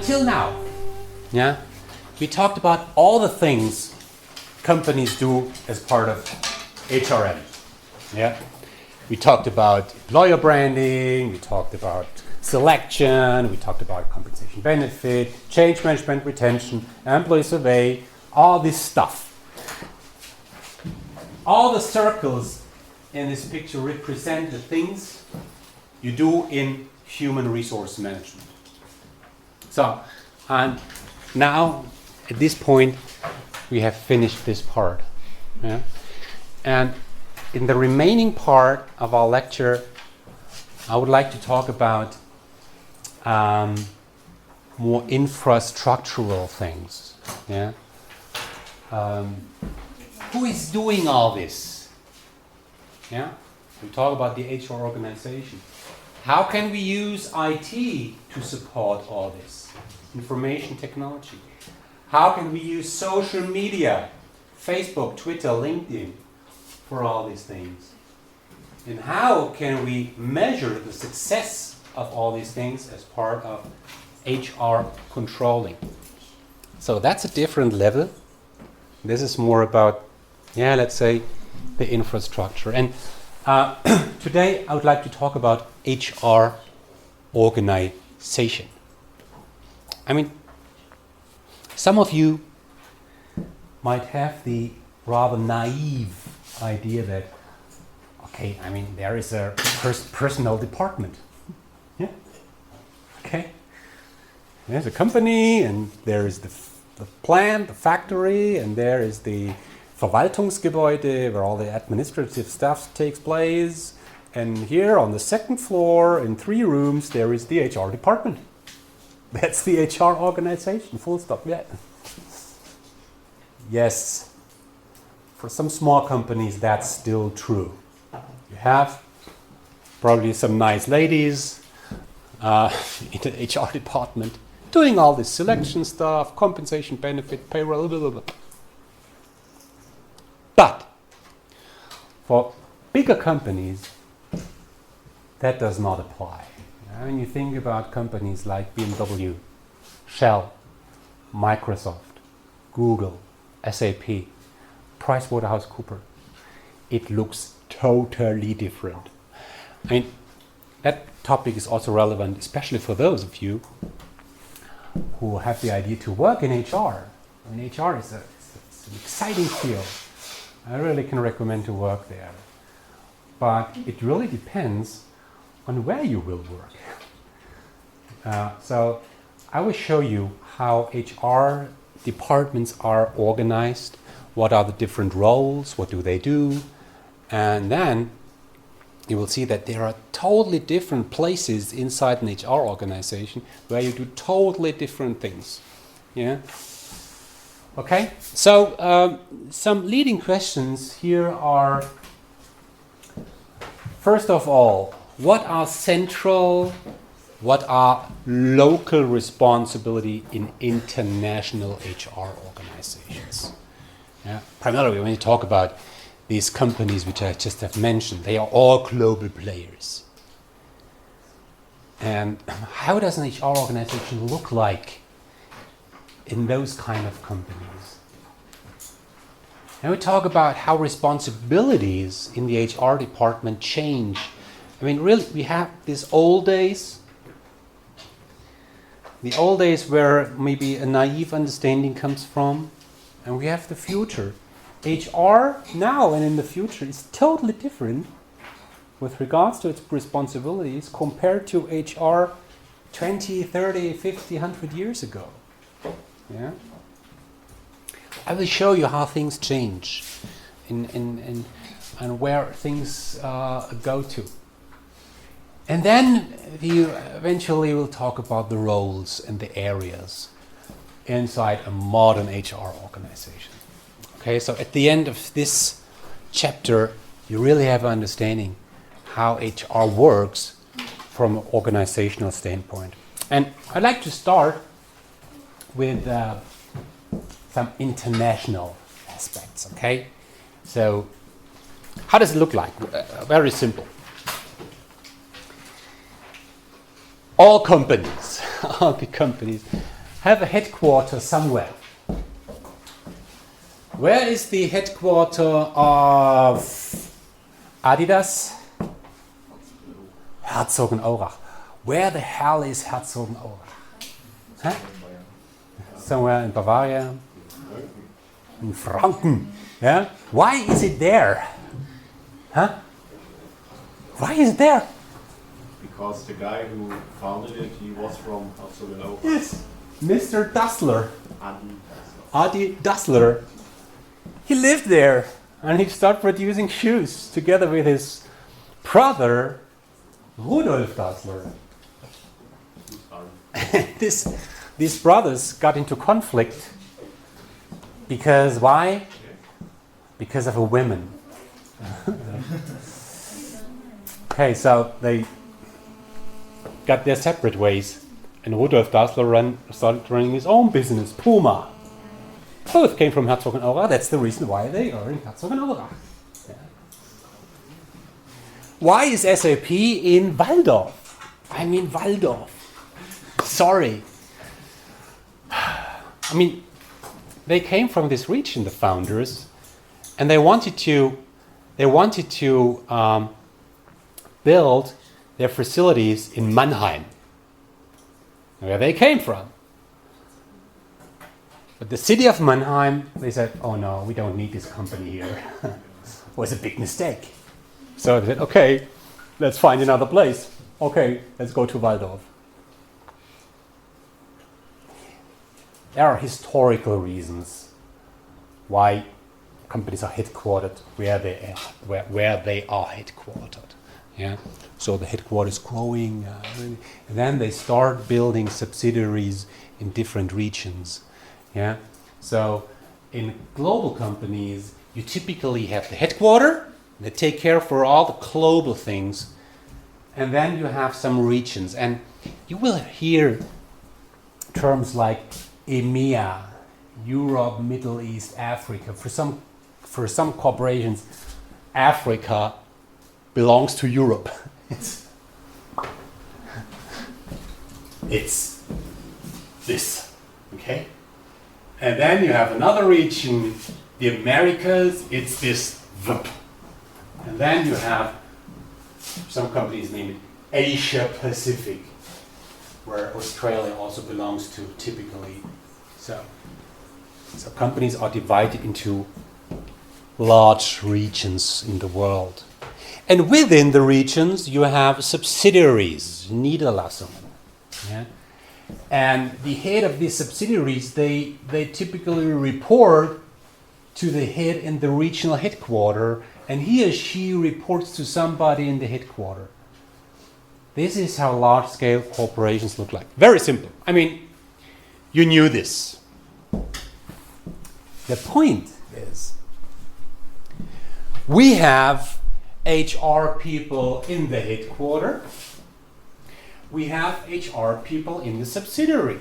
until now, yeah, we talked about all the things companies do as part of HRM. Yeah, we talked about employer branding, we talked about selection, we talked about compensation benefit, change management, retention, employee survey, all this stuff. All the circles in this picture represent the things you do in human resource management. So, and now at this point we have finished this part. Yeah? And in the remaining part of our lecture, I would like to talk about more infrastructural things. Yeah? Who is doing all this? Yeah? We talk about the HR organization. How can we use IT to support all this? Information technology. How can we use social media, Facebook, Twitter, LinkedIn, for all these things? And how can we measure the success of all these things as part of HR controlling? So that's a different level. This is more about, let's say, the infrastructure. And today I would like to talk about HR organization. I mean, some of you might have the rather naive idea that, okay, I mean, there is a personnel department. Yeah. Okay. There's a company, and there is the plant, the factory, and there is the Verwaltungsgebäude, where all the administrative stuff takes place. And here on the second floor, in 3 rooms, there is the HR department. That's the HR organization, full stop. Yeah. Yes, for some small companies, that's still true. You have probably some nice ladies in the HR department doing all this selection stuff, compensation, benefit, payroll, blah, blah, blah. But for bigger companies, that does not apply. When you think about companies like BMW, Shell, Microsoft, Google, SAP, PricewaterhouseCoopers, it looks totally different. I mean, that topic is also relevant, especially for those of you who have the idea to work in HR. I mean, HR is it's an exciting field. I really can recommend to work there. But it really depends on where you will work. So I will show you how HR departments are organized, what are the different roles, what do they do, and then you will see that there are totally different places inside an HR organization where you do totally different things. Yeah. Okay. So some leading questions here are: first of all, what are central, what are local responsibility in international HR organizations? Yeah. Primarily, when you talk about these companies which I just have mentioned, they are all global players. And how does an HR organization look like in those kind of companies? And we talk about how responsibilities in the HR department change. I mean, really, we have these old days, the old days where maybe a naive understanding comes from, and we have the future. HR now and in the future is totally different with regards to its responsibilities compared to HR 20, 30, 50, 100 years ago. Yeah? I will show you how things change and where things go to. And then we eventually will talk about the roles and the areas inside a modern HR organization. Okay, so at the end of this chapter, you really have an understanding how HR works from an organizational standpoint. And I'd like to start with some international aspects, okay? So how does it look like? Very simple. All companies, all big companies have a headquarters somewhere. Where is the headquarter of Adidas? Herzogenaurach. Where the hell is Herzogenaurach? Huh? Somewhere in Bavaria? In Franken. Yeah? Why is it there? Huh? Why is it there? Because the guy who founded it, he was from Herzogenaurach. Yes. Mr. Dassler. Adi. Adi Dassler. He lived there and he started producing shoes together with his brother Rudolf Dassler. These brothers got into conflict because why? Because of a woman. Okay, so they got their separate ways, and Rudolf Dassler started running his own business, Puma. Both came from Herzogenaurach. That's the reason why they are in Herzogenaurach. Yeah. Why is SAP in Walldorf? I mean Walldorf. Sorry. I mean, they came from this region, the founders, and they wanted to build their facilities in Mannheim, where they came from. But the city of Mannheim, they said, oh no, we don't need this company here. It was a big mistake. So they said, okay, let's find another place. Okay, let's go to Walldorf. There are historical reasons why companies are headquartered where they are headquartered. Yeah. So the headquarters growing, and then they start building subsidiaries in different regions. Yeah. So in global companies, you typically have the headquarter. They take care for all the global things, and then you have some regions, and you will hear terms like EMEA, Europe, Middle East, Africa. For some corporations, Africa belongs to Europe. It's this, okay? And then you have another region, the Americas, it's this VP. And then you have, some companies name it Asia Pacific, where Australia also belongs to typically. So companies are divided into large regions in the world. And within the regions, you have subsidiaries, Niederlassungen. Yeah? And the head of these subsidiaries, they typically report to the head in the regional headquarter, and he or she reports to somebody in the headquarter. This is how large-scale corporations look like. Very simple. I mean, you knew this. The point is, we have HR people in the headquarter. We have HR people in the subsidiary.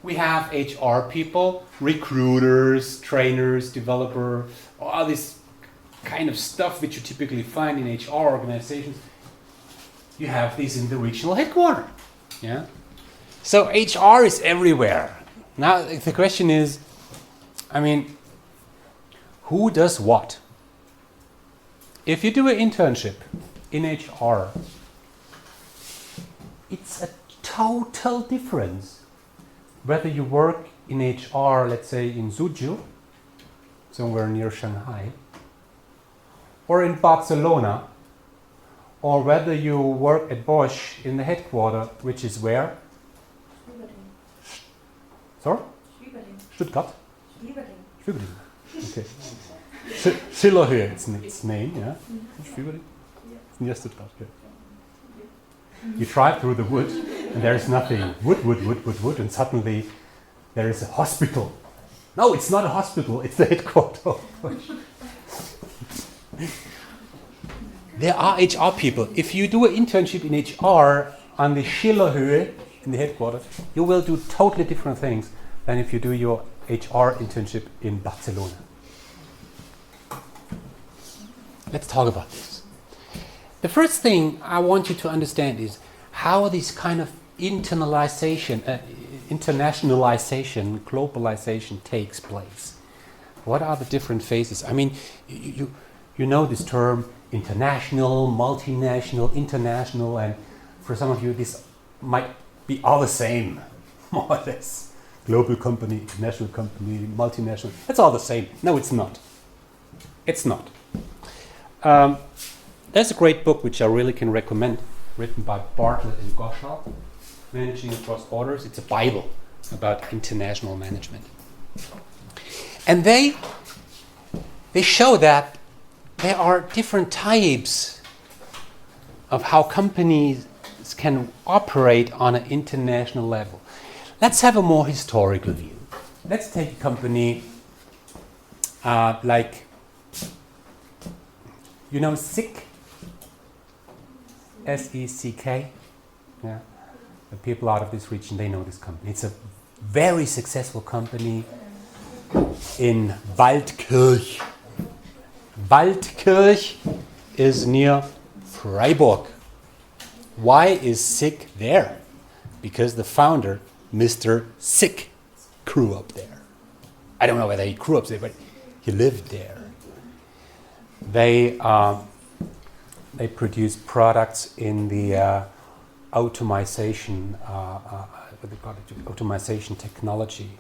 We have HR people, recruiters, trainers, developer, all this kind of stuff which you typically find in HR organizations. You have these in the regional headquarter. Yeah. So HR is everywhere. Now the question is, I mean, who does what? If you do an internship in HR, it's a total difference whether you work in HR, let's say in Suzhou, somewhere near Shanghai, or in Barcelona, or whether you work at Bosch in the headquarters, which is where? Sorry? Stuttgart? Schwieberding. Okay. Schillerhöhe, its name, yeah? Schwieberding? It's near Stuttgart, yeah. You drive through the wood, and there is nothing. Wood, and suddenly there is a hospital. No, it's not a hospital, it's the headquarters. There are HR people. If you do an internship in HR on the Schillerhöhe in the headquarters, you will do totally different things than if you do your HR internship in Barcelona. Let's talk about this. The first thing I want you to understand is how this kind of internalization, internationalization, globalization takes place? What are the different phases? I mean, you know this term, international, multinational, international, and for some of you this might be all the same, more or less. Global company, international company, multinational, it's all the same. No, it's not. It's not. There's a great book which I really can recommend, written by Bartlett and Goshal, Managing Across Borders. It's a Bible about international management. And they show that there are different types of how companies can operate on an international level. Let's have a more historical view. Let's take a company like, you know, SICK? S-E-C-K? Yeah. The people out of this region, they know this company. It's a very successful company in Waldkirch. Waldkirch is near Freiburg. Why is SICK there? Because the founder, Mr. SICK, grew up there. I don't know whether he grew up there, but he lived there. They produce products in the automation, automation technology.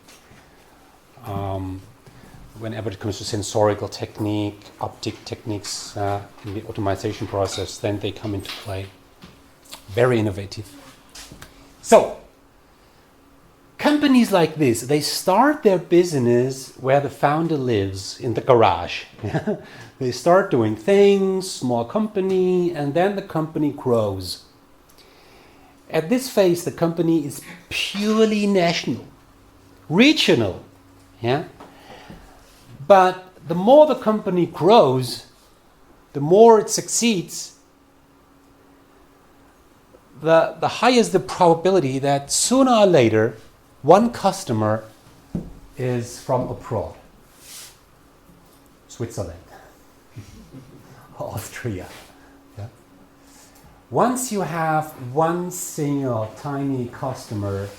Whenever it comes to sensorical technique, optic techniques in the automation process, then they come into play. Very innovative. So, companies like this, they start their business where the founder lives, in the garage. They start doing things, small company, and then the company grows. At this phase, the company is purely national, regional. Yeah? But the more the company grows, the more it succeeds, the higher is the probability that sooner or later one customer is from abroad. Switzerland, Austria. Yeah? Once you have one single tiny customer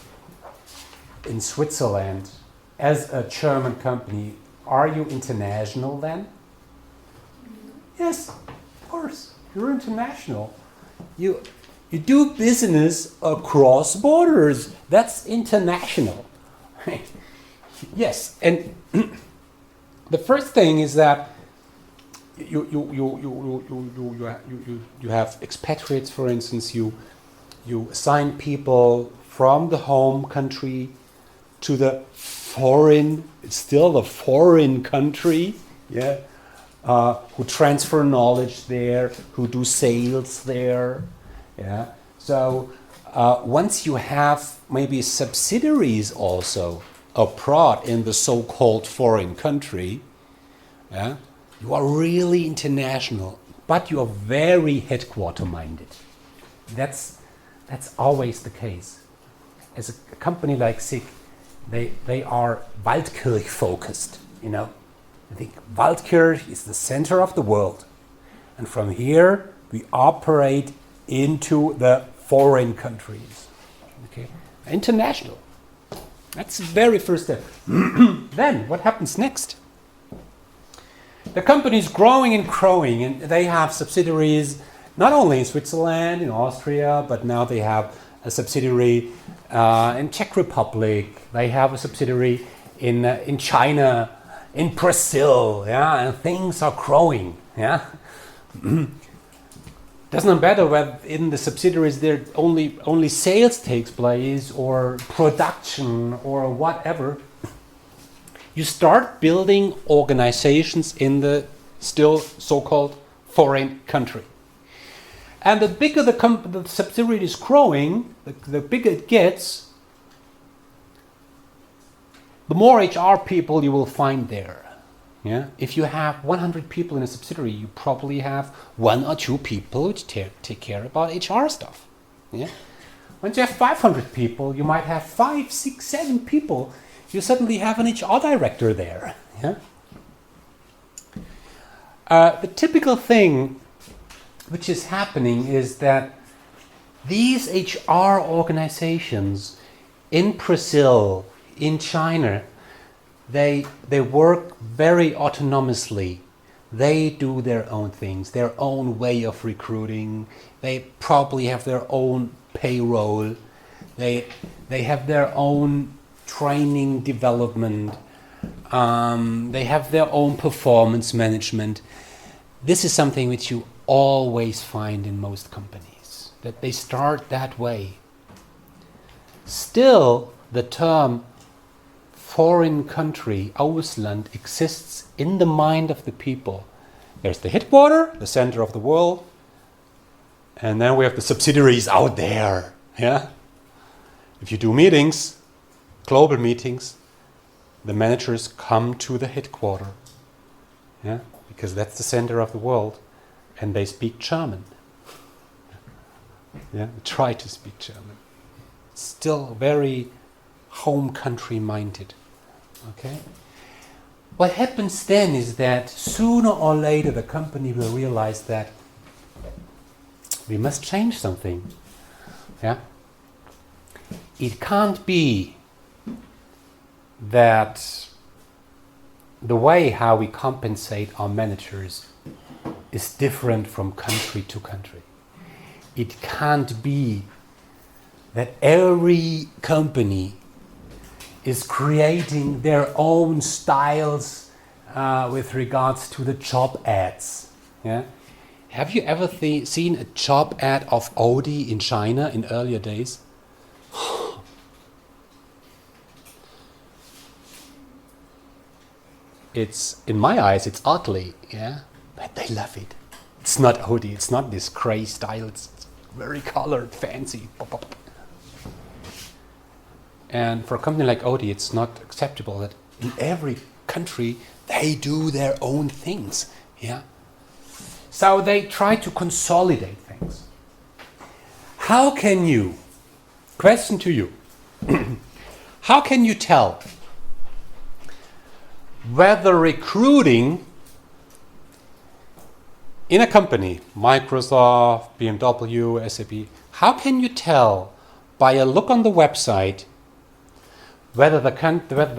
in Switzerland as a German company, are you international then? Yes, of course, you're international. You do business across borders. That's international. Yes, and the first thing is that you have expatriates, for instance. You assign people from the home country to the foreign, it's still the foreign country, yeah, who transfer knowledge there, who do sales there. Yeah. So once you have maybe subsidiaries also abroad in the so-called foreign country, yeah, you are really international, but you are very headquarter-minded. That's always the case. As a company like SICK, they are Waldkirch-focused. You know, I think Waldkirch is the center of the world, and from here we operate into the foreign countries. Okay, international. That's the very first step. Then what happens next? The company is growing and growing, and they have subsidiaries not only in Switzerland, in Austria, but now they have a subsidiary in Czech Republic. They have a subsidiary in China, in Brazil. Yeah, and things are growing. Yeah. Doesn't matter whether in the subsidiaries there only sales takes place or production or whatever. You start building organizations in the still so-called foreign country. And the bigger the subsidiary is growing, the bigger it gets, the more HR people you will find there. Yeah? If you have 100 people in a subsidiary, you probably have 1 or 2 people which take care about HR stuff. Yeah? Once you have 500 people, you might have 5, 6, 7 people. You suddenly have an HR director there. Yeah? The typical thing which is happening is that these HR organizations in Brazil, in China, they work very autonomously. They do their own things, their own way of recruiting. They probably have their own payroll. They have their own training development. They have their own performance management. This is something which you always find in most companies, that they start that way. Still, the term foreign country, Ausland, exists in the mind of the people. There's the headquarter, the center of the world, and then we have the subsidiaries out there. Yeah. If you do meetings, global meetings, the managers come to the headquarter. Yeah, because that's the center of the world, and they speak German. Yeah, try to speak German. Still very home country minded. Okay. What happens then is that sooner or later the company will realize that we must change something. Yeah. It can't be that the way how we compensate our managers is different from country to country. It can't be that every company is creating their own styles with regards to the job ads. Yeah? Have you ever seen a job ad of Audi in China in earlier days? It's, in my eyes, it's ugly, yeah, but they love it. It's not Audi, it's not this crazy style, it's very colored, fancy. And for a company like Audi, it's not acceptable that in every country they do their own things, yeah. So they try to consolidate things. How can you, question to you, how can you tell whether recruiting in a company, Microsoft, BMW, SAP, how can you tell by a look on the website whether the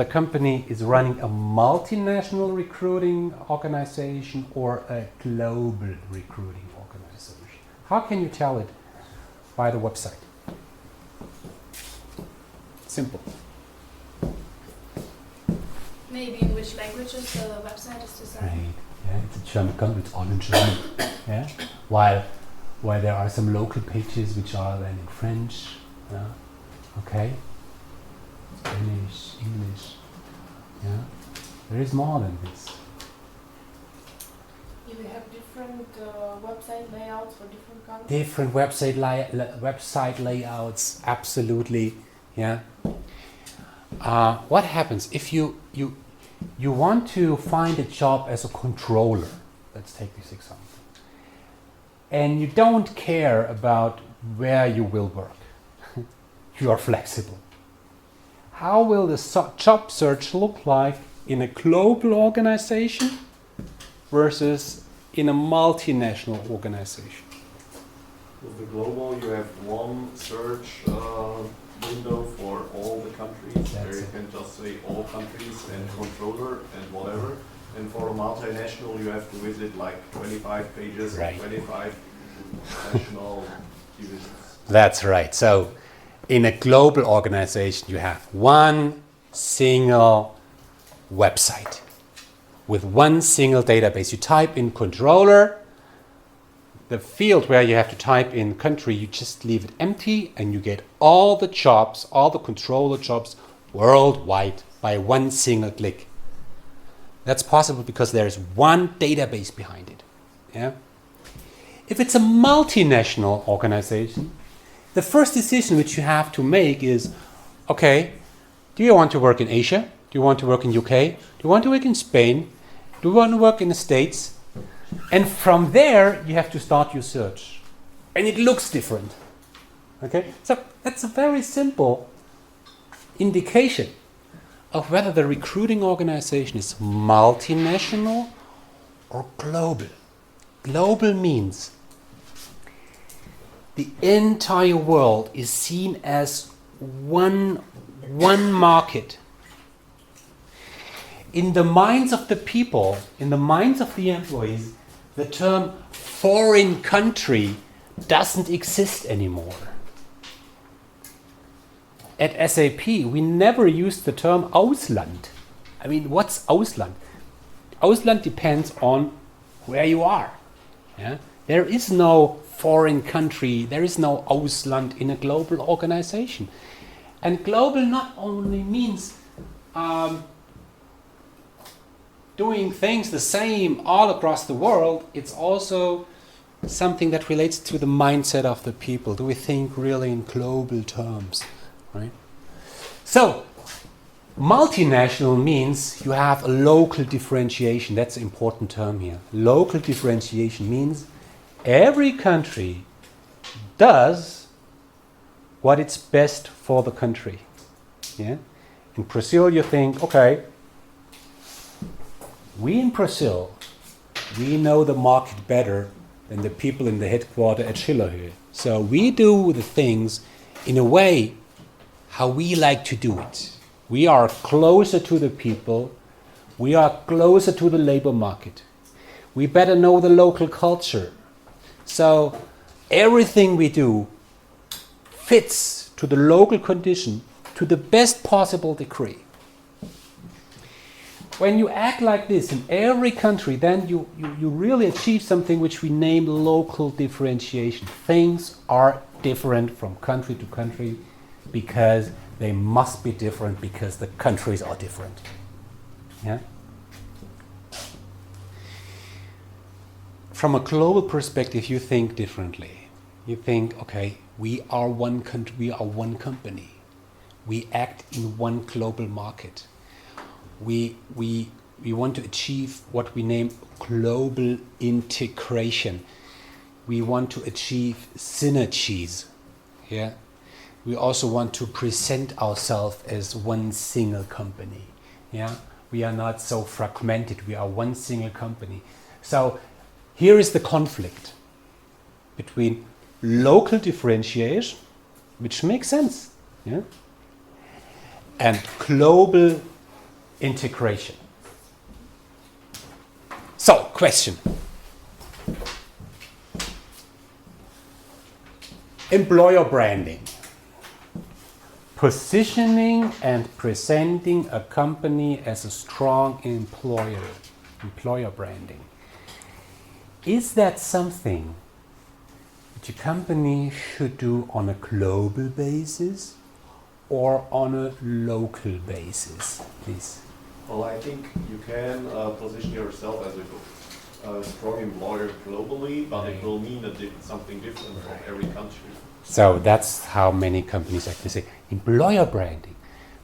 company is running a multinational recruiting organization or a global recruiting organization? How can you tell it by the website? Simple. Maybe in which languages the website is designed. Right. Yeah, it's a German company, it's all in German. Yeah. While there are some local pages which are then in French. Yeah. Okay. Spanish, English. Yeah. There is more than this. You have different website layouts for different countries. Different website layouts, absolutely. Yeah. What happens if you want to find a job as a controller? Let's take this example. And you don't care about where you will work. You are flexible. How will the job search look like in a global organization versus in a multinational organization? With the global, you have one search window for all the countries. There you can just say all countries and controller and whatever. And for a multinational, you have to visit like 25 pages, right. 25 national divisions. That's right. So in a global organization, you have one single website with one single database. You type in controller, the field where you have to type in country, you just leave it empty and you get all the jobs, all the controller jobs worldwide by one single click. That's possible because there is one database behind it. Yeah? If it's a multinational organization, the first decision which you have to make is, okay, do you want to work in Asia? Do you want to work in UK? Do you want to work in Spain? Do you want to work in the States? And from there, you have to start your search. And it looks different. Okay? So that's a very simple indication of whether the recruiting organization is multinational or global. Global means the entire world is seen as one market. In the minds of the people, in the minds of the employees, the term foreign country doesn't exist anymore. At SAP, we never used the term Ausland. I mean, what's Ausland? Ausland depends on where you are. Yeah? There is no foreign country, there is no Ausland in a global organization. And global not only means doing things the same all across the world, it's also something that relates to the mindset of the people. Do we think really in global terms? Right? So, multinational means you have a local differentiation. That's an important term here. Local differentiation means every country does what is best for the country. Yeah? In Brazil, you think, okay, we in Brazil, we know the market better than the people in the headquarters at Schillerhöhe. So we do the things in a way how we like to do it. We are closer to the people. We are closer to the labor market. We better know the local culture. So everything we do fits to the local condition to the best possible degree. When you act like this in every country, then you really achieve something which we name local differentiation. Things are different from country to country because they must be different because the countries are different. Yeah? From a global perspective, you think differently. You think, okay, we are one country, we are one company. We act in one global market. We want to achieve what we name global integration. We want to achieve synergies. Yeah? We also want to present ourselves as one single company. Yeah? We are not so fragmented. We are one single company. So here is the conflict between local differentiation, which makes sense, yeah, and global integration. So, question. Employer branding. Positioning and presenting a company as a strong employer. Employer branding. Is that something that a company should do on a global basis or on a local basis, please? Well, I think you can position yourself as a strong employer globally, but it will mean something different from every country. So that's how many companies actually say employer branding.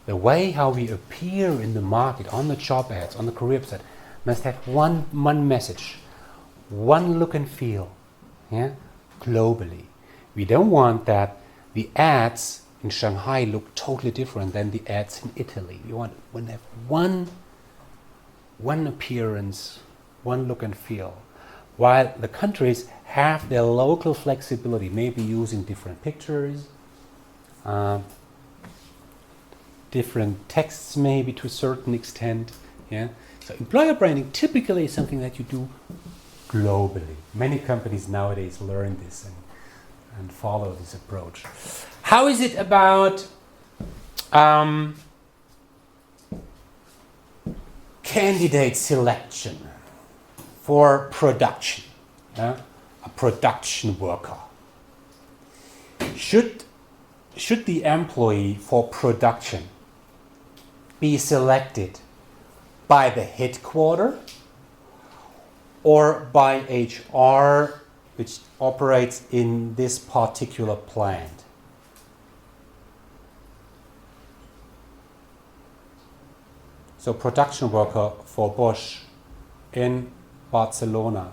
The way how we appear in the market, on the job ads, on the career website, must have one message, one look and feel, yeah, globally. We don't want that the ads in Shanghai look totally different than the ads in Italy. We want to have one appearance, one look and feel, while the countries have their local flexibility, maybe using different pictures, different texts maybe to a certain extent. Yeah. So employer branding typically is something that you do globally. Many companies nowadays learn this and follow this approach. How is it about candidate selection for production? A production worker. Should the employee for production be selected by the headquarters or by HR, which operates in this particular plant? So production worker for Bosch in Barcelona.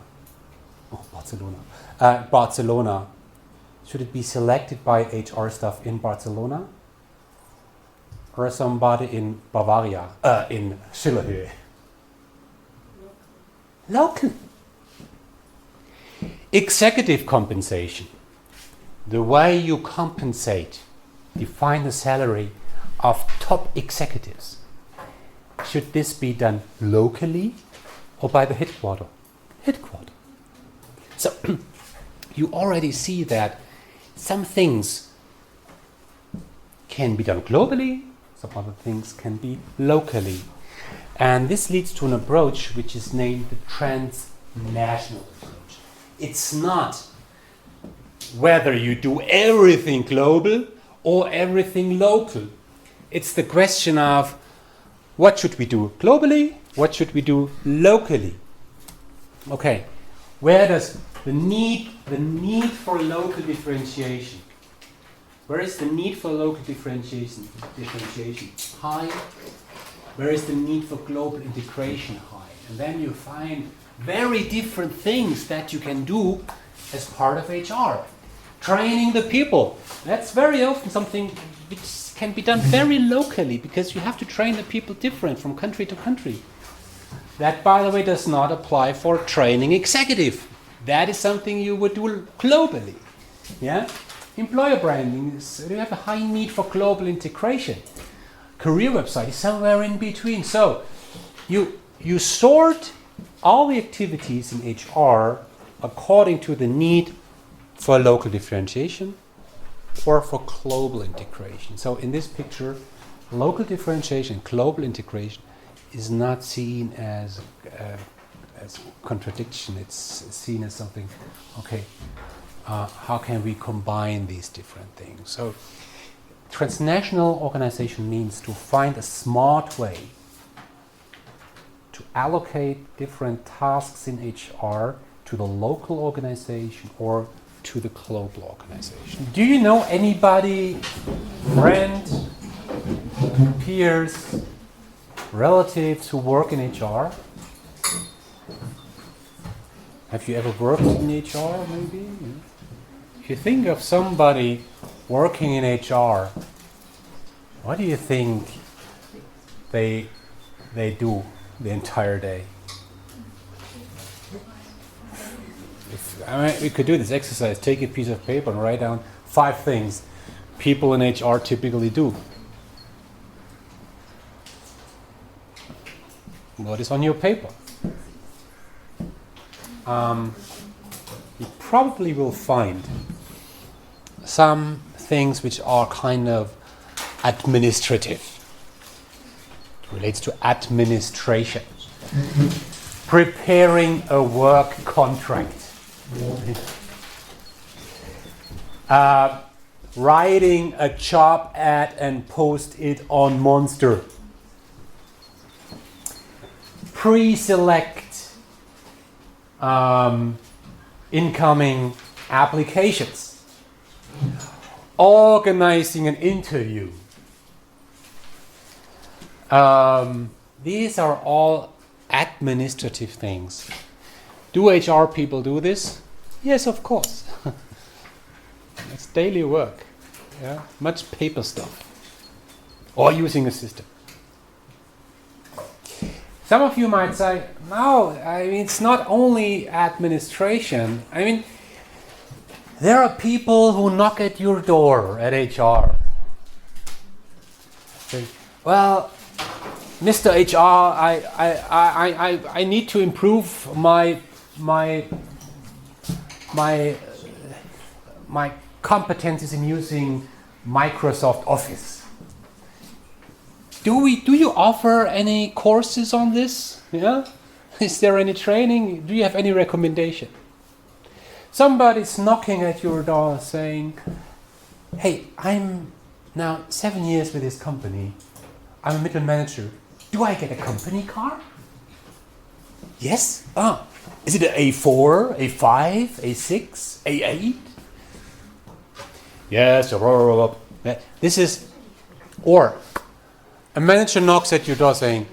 Barcelona. Should it be selected by HR staff in Barcelona or somebody in Bavaria, in Schillerhöhe? Local. Executive compensation. The way you compensate define the salary of top executives, should this be done locally or by the headquarter? Headquarter. So you already see that some things can be done globally, some other things can be locally. And this leads to an approach which is named the transnational approach. It's not whether you do everything global or everything local. It's the question of what should we do globally, what should we do locally. Okay, where does the need for local differentiation, where is the need for local differentiation high? Where is the need for global integration high? And then you find very different things that you can do as part of HR. Training the people. That's very often something which can be done very locally, because you have to train the people different from country to country. That, by the way, does not apply for training executive. That is something you would do globally. Yeah? Employer branding, you have a high need for global integration. Career website is somewhere in between. So you sort all the activities in HR according to the need for local differentiation or for global integration. So in this picture, local differentiation, global integration is not seen as contradiction. It's seen as something, okay, how can we combine these different things? So transnational organization means to find a smart way to allocate different tasks in HR to the local organization or to the global organization. Do you know anybody, friend, peers, relatives who work in HR? Have you ever worked in HR, maybe? If you think of somebody working in HR, what do you think they do the entire day? We could do this exercise. Take a piece of paper and write down 5 things people in HR typically do. What is on your paper? You probably will find some things which are kind of administrative. It relates to administration. Preparing a work contract. Writing a job ad and post it on Monster. Pre-select incoming applications. Organizing an interview. These are all administrative things. Do HR people do this? Yes, of course. It's daily work. Yeah? Much paper stuff. Or using a system. Some of you might say, no, I mean, it's not only administration. I mean, there are people who knock at your door at HR. Say, well, Mr. HR, I need to improve my competencies in using Microsoft Office. Do you offer any courses on this? Yeah? Is there any training? Do you have any recommendation? Somebody's knocking at your door saying, hey, I'm now 7 years with this company. I'm a middle manager. Do I get a company car? Yes? Is it an A4, A5, A6, A8? Yes. This is, or a manager knocks at your door saying,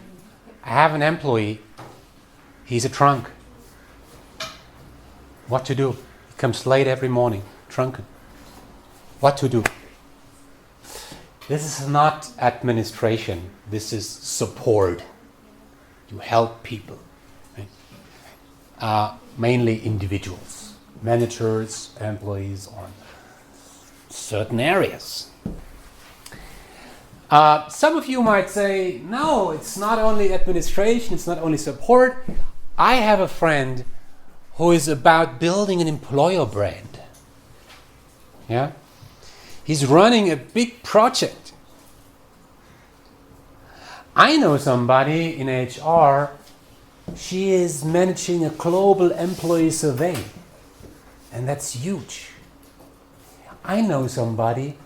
I have an employee, he's a drunk. What to do? He comes late every morning, drunken. What to do? This is not administration, this is support. You help people. Right? Mainly individuals, managers, employees on certain areas. Some of you might say, no, it's not only administration, it's not only support. I have a friend who is about building an employer brand. Yeah? He's running a big project. I know somebody in HR, she is managing a global employee survey, and that's huge. I know somebody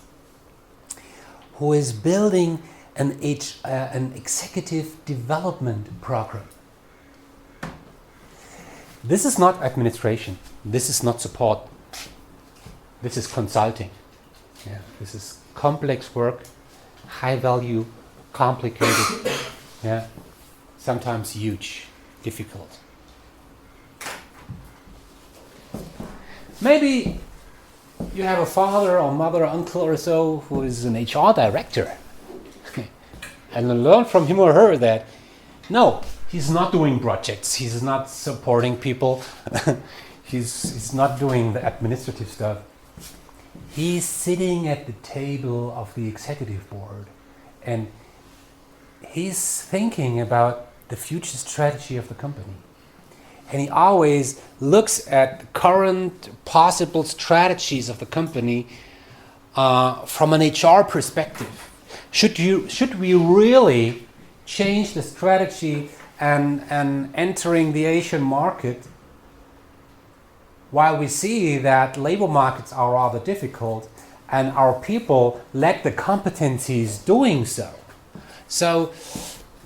who is building an executive development program. This is not administration. This is not support. This is consulting. Yeah, this is complex work, high value, complicated, yeah, sometimes huge, difficult. Maybe you have a father or mother, uncle or so who is an HR director and learn from him or her that no, he's not doing projects, he's not supporting people, he's not doing the administrative stuff. He's sitting at the table of the executive board and he's thinking about the future strategy of the company. And he always looks at the current possible strategies of the company from an HR perspective. Should we really change the strategy and entering the Asian market while we see that labor markets are rather difficult and our people lack the competencies doing so? So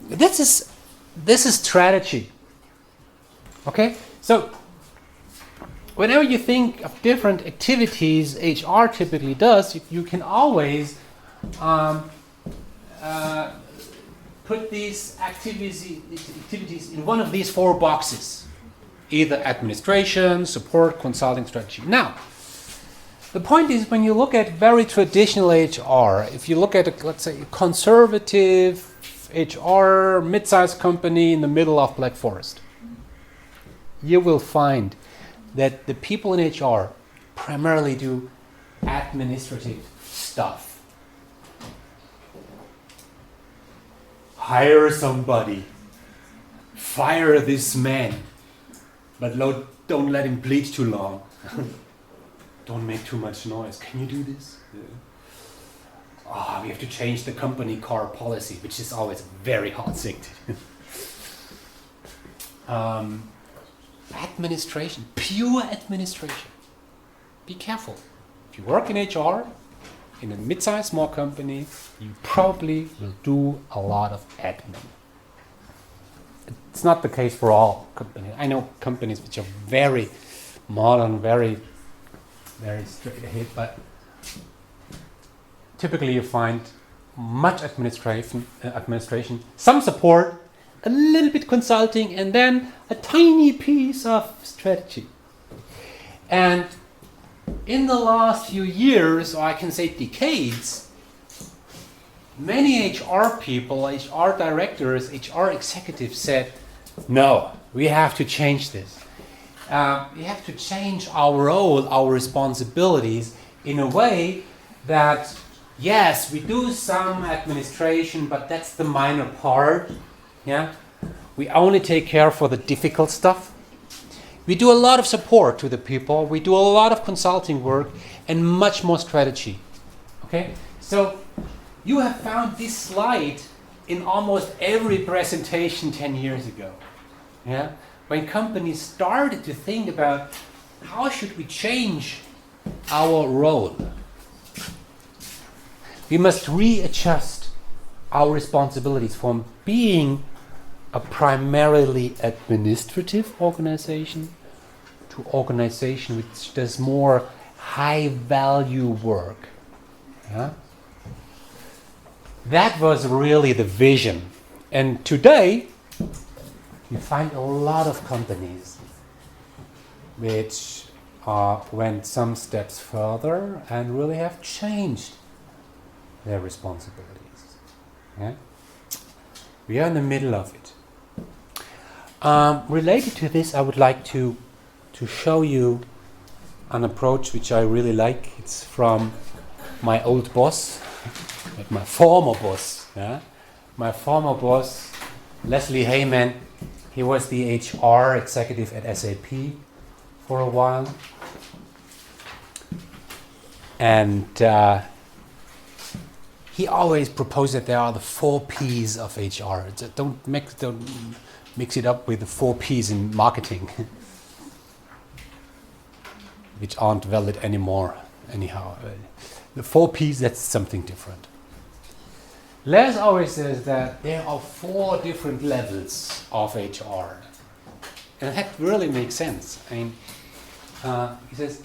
this is strategy. Okay, so whenever you think of different activities HR typically does, you can always put these activities in one of these four boxes. Either administration, support, consulting, strategy. Now, the point is when you look at very traditional HR, if you look at, let's say, a conservative HR mid-sized company in the middle of Black Forest, you will find that the people in HR primarily do administrative stuff. Hire somebody, fire this man, but don't let him bleed too long. Don't make too much noise. Can you do this? Yeah. We have to change the company car policy, which is always a very hard thing to do. Administration, pure administration. Be careful. If you work in HR, in a mid-sized small company, you probably will do a lot of admin. It's not the case for all companies. I know companies which are very modern, very straight ahead, but typically you find much administration, some support, a little bit consulting, and then a tiny piece of strategy. And in the last few years, or I can say decades, many HR people, HR directors, HR executives said, no, we have to change this. We have to change our role, our responsibilities in a way that, yes, we do some administration, but that's the minor part. Yeah, we only take care for the difficult stuff. We do a lot of support to the people. We do a lot of consulting work and much more strategy. Okay, so you have found this slide in almost every presentation 10 years ago. Yeah, when companies started to think about how should we change our role. We must readjust our responsibilities from being a primarily administrative organization to organization which does more high value work. Yeah? That was really the vision. And today, you find a lot of companies which went some steps further and really have changed their responsibilities. Yeah? We are in the middle of it. Related to this, I would like to show you an approach which I really like. It's from my old boss, like my former boss. Yeah? My former boss, Leslie Heyman, he was the HR executive at SAP for a while. And he always proposed that there are the 4 P's of HR. Don't mix it up with the 4 P's in marketing, which aren't valid anymore. Anyhow, the 4 P's, that's something different. Les always says that there are 4 different levels of HR. And that really makes sense. I mean, he says,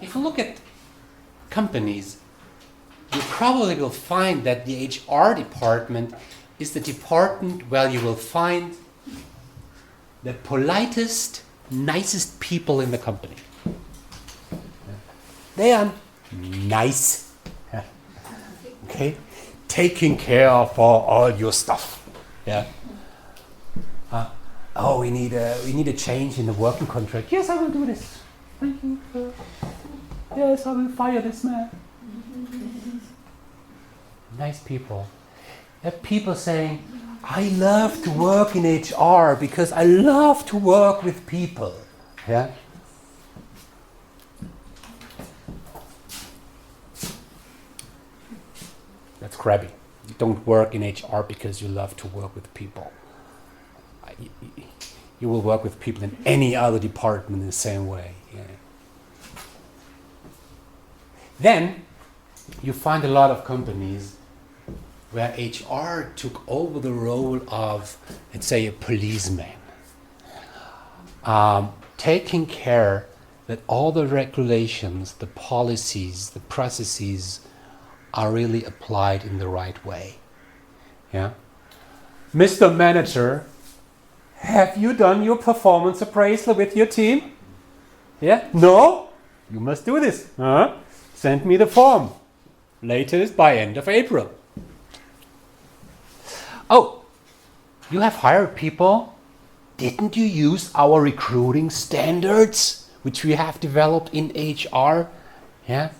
if you look at companies, you probably will find that the HR department is the department where you will find the politest, nicest people in the company. They are nice. Okay? Taking care of all your stuff. Yeah. Oh, we need a change in the working contract. Yes, I will do this. Thank you. Yes, I will fire this man. Nice people. There are people saying, I love to work in HR because I love to work with people. Yeah. That's crabby. You don't work in HR because you love to work with people. You will work with people in any other department in the same way. Yeah. Then you find a lot of companies where HR took over the role of, let's say, a policeman, taking care that all the regulations, the policies, the processes are really applied in the right way. Yeah, Mr. Manager, have you done your performance appraisal with your team? Yeah? No? You must do this. Send me the form. Latest by end of April. Oh, you have hired people? Didn't you use our recruiting standards, which we have developed in HR? Yeah?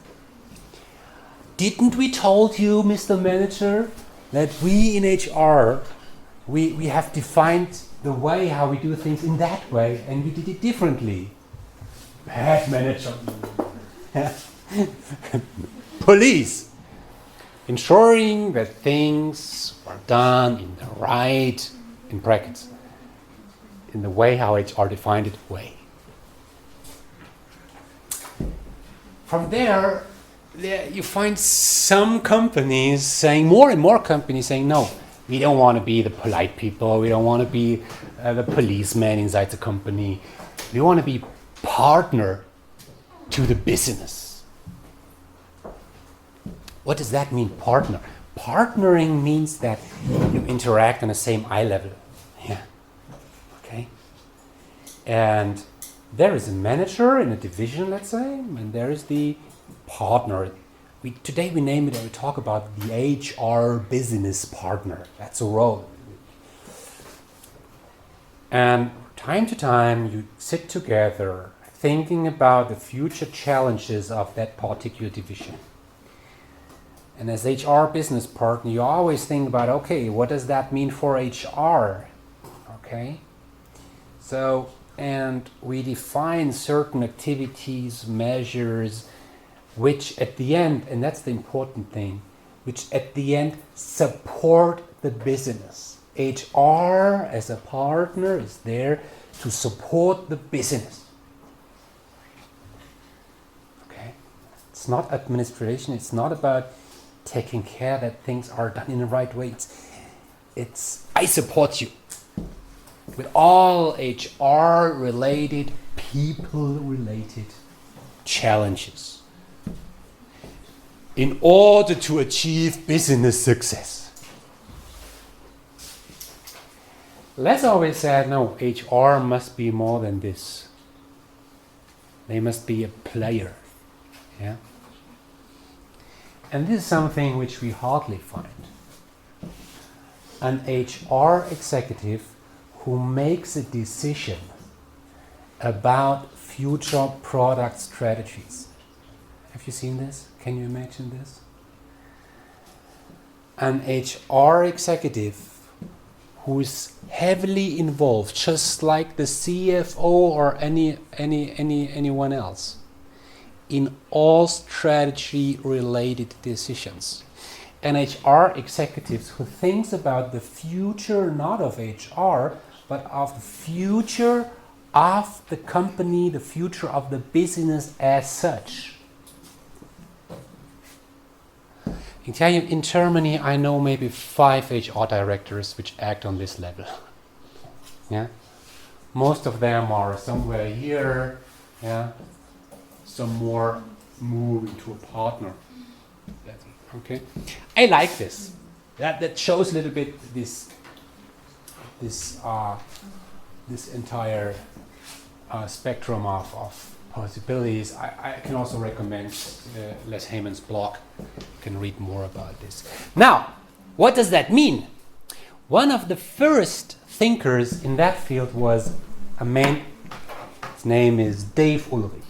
Didn't we told you, Mr. Manager, that we in HR, we have defined the way how we do things in that way, and we did it differently? Bad manager. Police. Ensuring that things are done in the right, in brackets, in the way how HR defined it way. From there you find some companies saying, more and more companies saying, no, we don't want to be the polite people, we don't want to be the policeman inside the company, we want to be partner to the business. What does that mean, partner? Partnering means that you interact on the same eye level. Yeah. Okay. And there is a manager in a division, let's say, and there is the partner. Today we name it, or we talk about the HR business partner. That's a role. And time to time you sit together thinking about the future challenges of that particular division. And as HR business partner, you always think about, okay, what does that mean for HR? Okay. So, and we define certain activities, measures, which at the end, and that's the important thing, which at the end support the business. HR as a partner is there to support the business. Okay? It's not administration, it's not about taking care that things are done in the right way. It's I support you with all HR related, people related challenges in order to achieve business success. Les always said, no, HR must be more than this. They must be a player. Yeah? And this is something which we hardly find. An HR executive who makes a decision about future product strategies. Have you seen this? Can you imagine this? an HR executive who is heavily involved, just like the CFO or anyone else, in all strategy-related decisions. An HR executive who thinks about the future not of HR, but of the future of the company, the future of the business as such. In Germany, I know maybe 5 HR directors which act on this level. Yeah, most of them are somewhere here. Yeah, some more move into a partner. Okay, I like this. That shows a little bit this entire spectrum of possibilities. I can also recommend Les Heyman's blog. You can read more about this. Now, what does that mean? One of the first thinkers in that field was a man. His name is Dave Ulrich.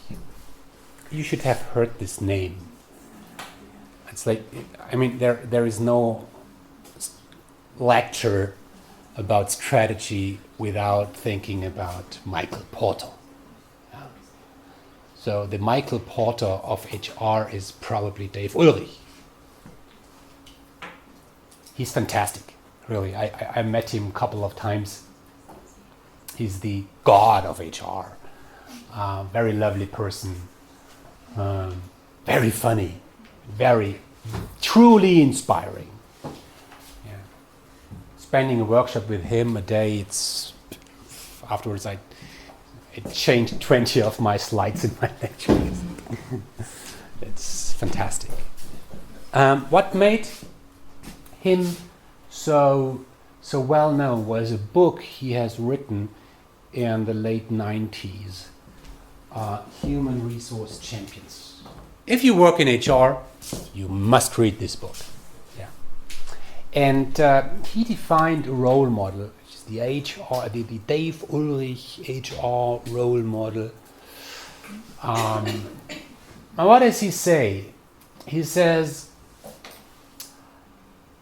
You should have heard this name. It's like, I mean, there is no lecture about strategy without thinking about Michael Porter. Yeah. So the Michael Porter of HR is probably Dave Ulrich. He's fantastic, really. I met him a couple of times. He's the god of HR. Very lovely person. Very funny. Very truly inspiring. Yeah. Spending a workshop with him a day, afterwards it changed 20 of my slides in my lectures. It's fantastic. What made him so well known was a book he has written in the late 90s, Human Resource Champions. If you work in HR, you must read this book. Yeah. And he defined a role model, which is the Dave Ulrich HR role model. And what does he say? He says,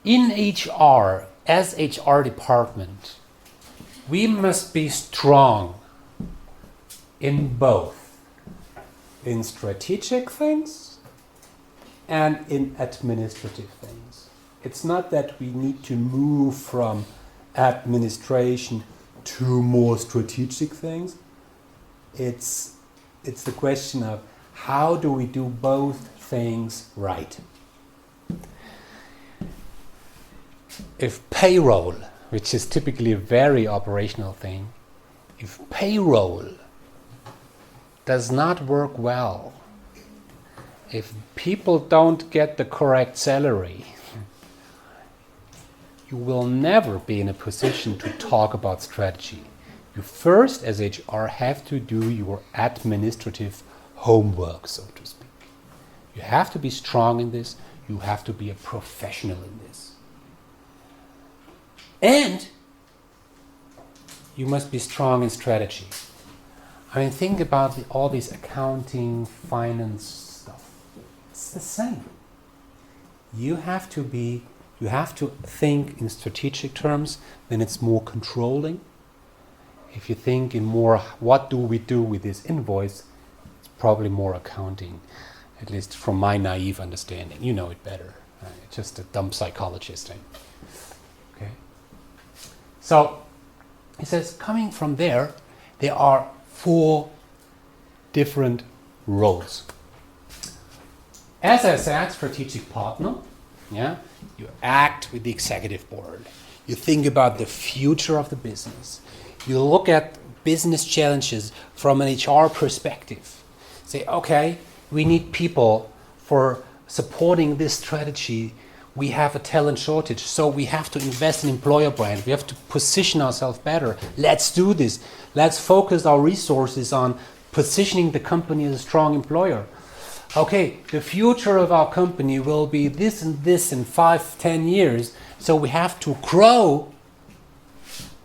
in HR, as HR department, we must be strong in both. In strategic things and in administrative things. It's not that we need to move from administration to more strategic things. It's the question of how do we do both things right. If payroll, which is typically a very operational thing, if payroll does not work well, if people don't get the correct salary, you will never be in a position to talk about strategy. You first, as HR, have to do your administrative homework, so to speak. You have to be strong in this. You have to be a professional in this. And you must be strong in strategy. I mean, think about all these accounting, finance stuff. It's the same. You have to think in strategic terms, then it's more controlling. If you think in more, what do we do with this invoice, it's probably more accounting, at least from my naive understanding. You know it better. Just a dumb psychologist. Okay. So, he says, coming from there are 4 different roles. As I said, strategic partner. Yeah, you act with the executive board. You think about the future of the business. You look at business challenges from an HR perspective. Say, okay, we need people for supporting this strategy. We have a talent shortage, so we have to invest in employer brand. We have to position ourselves better. Let's do this. Let's focus our resources on positioning the company as a strong employer. Okay, the future of our company will be this and this in 5-10 years, so we have to grow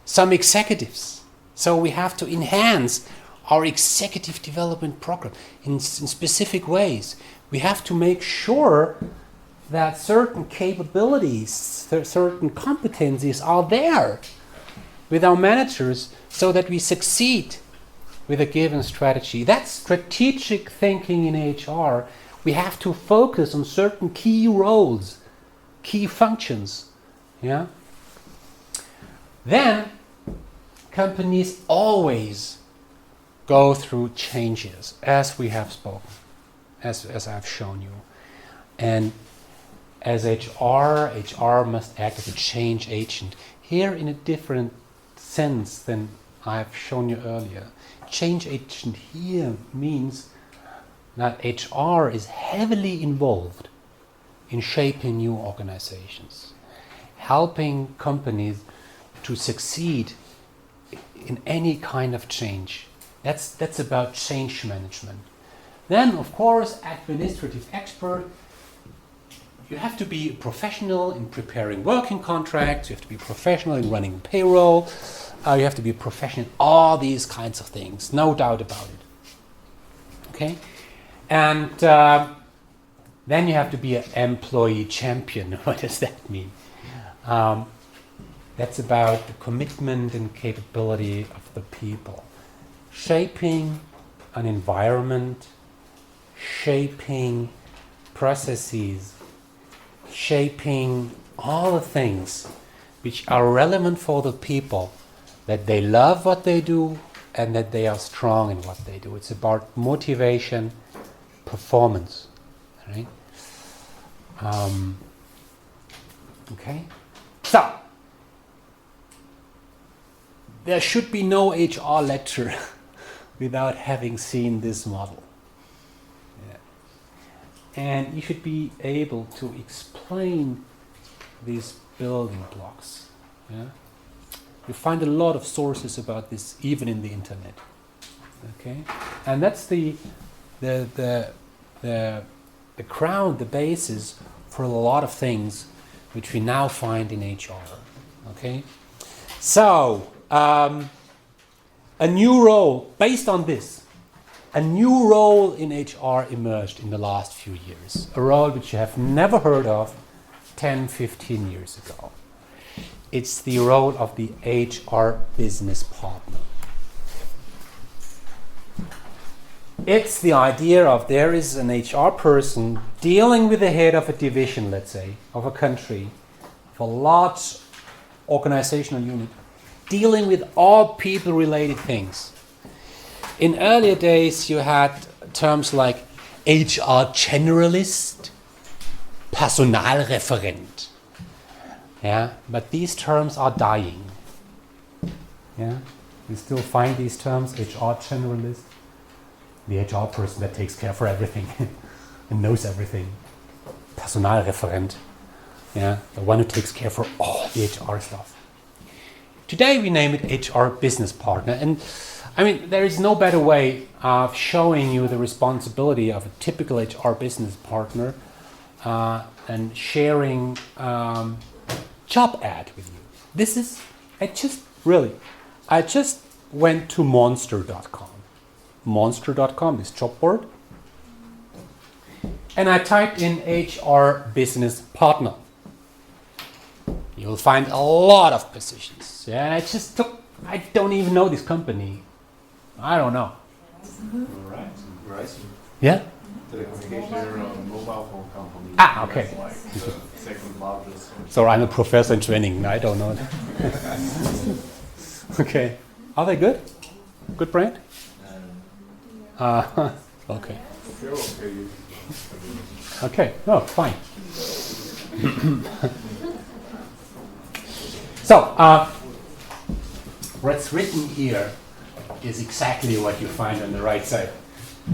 some executives. So we have to enhance our executive development program in specific ways. We have to make sure that certain capabilities, certain competencies are there with our managers so that we succeed with a given strategy. That's strategic thinking in HR. We have to focus on certain key roles, key functions. Yeah. Then companies always go through changes, as we have spoken, as I've shown you. And as HR must act as a change agent. Here in a different sense than I've shown you earlier. Change agent here means that HR is heavily involved in shaping new organizations, helping companies to succeed in any kind of change. That's about change management. Then, of course, administrative expert. You have to be a professional in preparing working contracts. You have to be professional in running payroll. You have to be a professional in all these kinds of things. No doubt about it. Okay? And then you have to be an employee champion. What does that mean? That's about the commitment and capability of the people. Shaping an environment, shaping processes, shaping all the things which are relevant for the people, that they love what they do and that they are strong in what they do. It's about motivation, performance. Right? Okay? So, there should be no HR lecture without having seen this model. And you should be able to explain these building blocks. Yeah? You find a lot of sources about this even in the internet. Okay? And that's the crown, the basis for a lot of things which we now find in HR. Okay? So, a new role based on this. A new role in HR emerged in the last few years. A role which you have never heard of 10, 15 years ago. It's the role of the HR business partner. It's the idea of there is an HR person dealing with the head of a division, let's say, of a country, of a large organizational unit, dealing with all people-related things. In earlier days, you had terms like HR generalist, Personalreferent. Yeah, but these terms are dying. Yeah, you still find these terms, HR generalist, the HR person that takes care for everything and knows everything. Personalreferent, yeah, the one who takes care for all the HR stuff. Today we name it HR business partner, and I mean, there is no better way of showing you the responsibility of a typical HR business partner and sharing job ad with you. This is, I just went to monster.com. Monster.com, this job board. And I typed in HR business partner. You'll find a lot of positions. Yeah, I don't even know this company. I don't know. Verizon. Yeah? Telecommunication, mobile phone company. Ah, okay. Like the second largest. So I'm a professor in training. I don't know. Okay. Are they good? Good brand? Okay. If you're okay, you Okay. Oh, fine. So, what's written here is exactly what you find on the right side.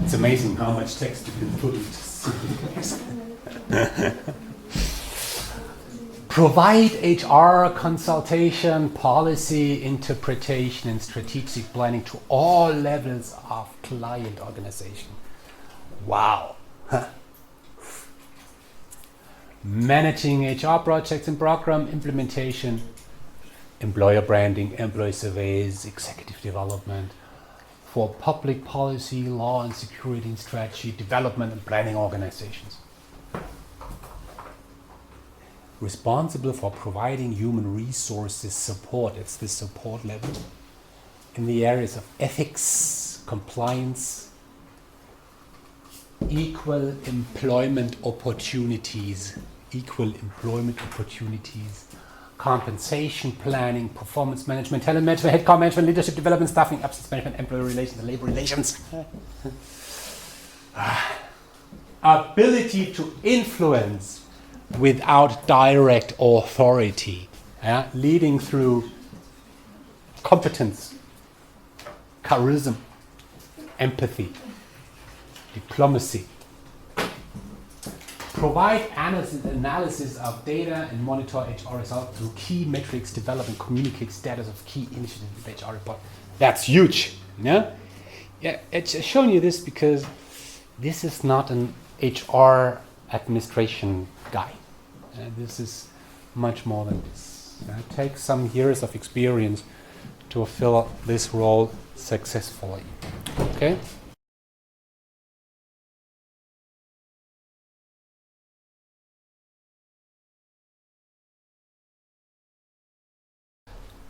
It's amazing how much text you can put into simple text. Provide HR consultation, policy interpretation, and strategic planning to all levels of client organization. Wow. Managing HR projects and program implementation, employer branding, employee surveys, executive development for public policy, law and security and strategy development and planning organizations. responsible for providing human resources support. It's the support level in the areas of ethics, compliance, equal employment opportunities, compensation planning, performance management, talent management, headcount management, leadership development, staffing, absence management, employee relations, and labor relations. Ability to influence without direct authority, leading through competence, charisma, empathy, diplomacy. Provide analysis of data and monitor HR results through key metrics, develop and communicate status of key initiatives with HR report. That's huge. Yeah, it's showing you this because this is not an HR administration guy. This is much more than this. It takes some years of experience to fill this role successfully. Okay.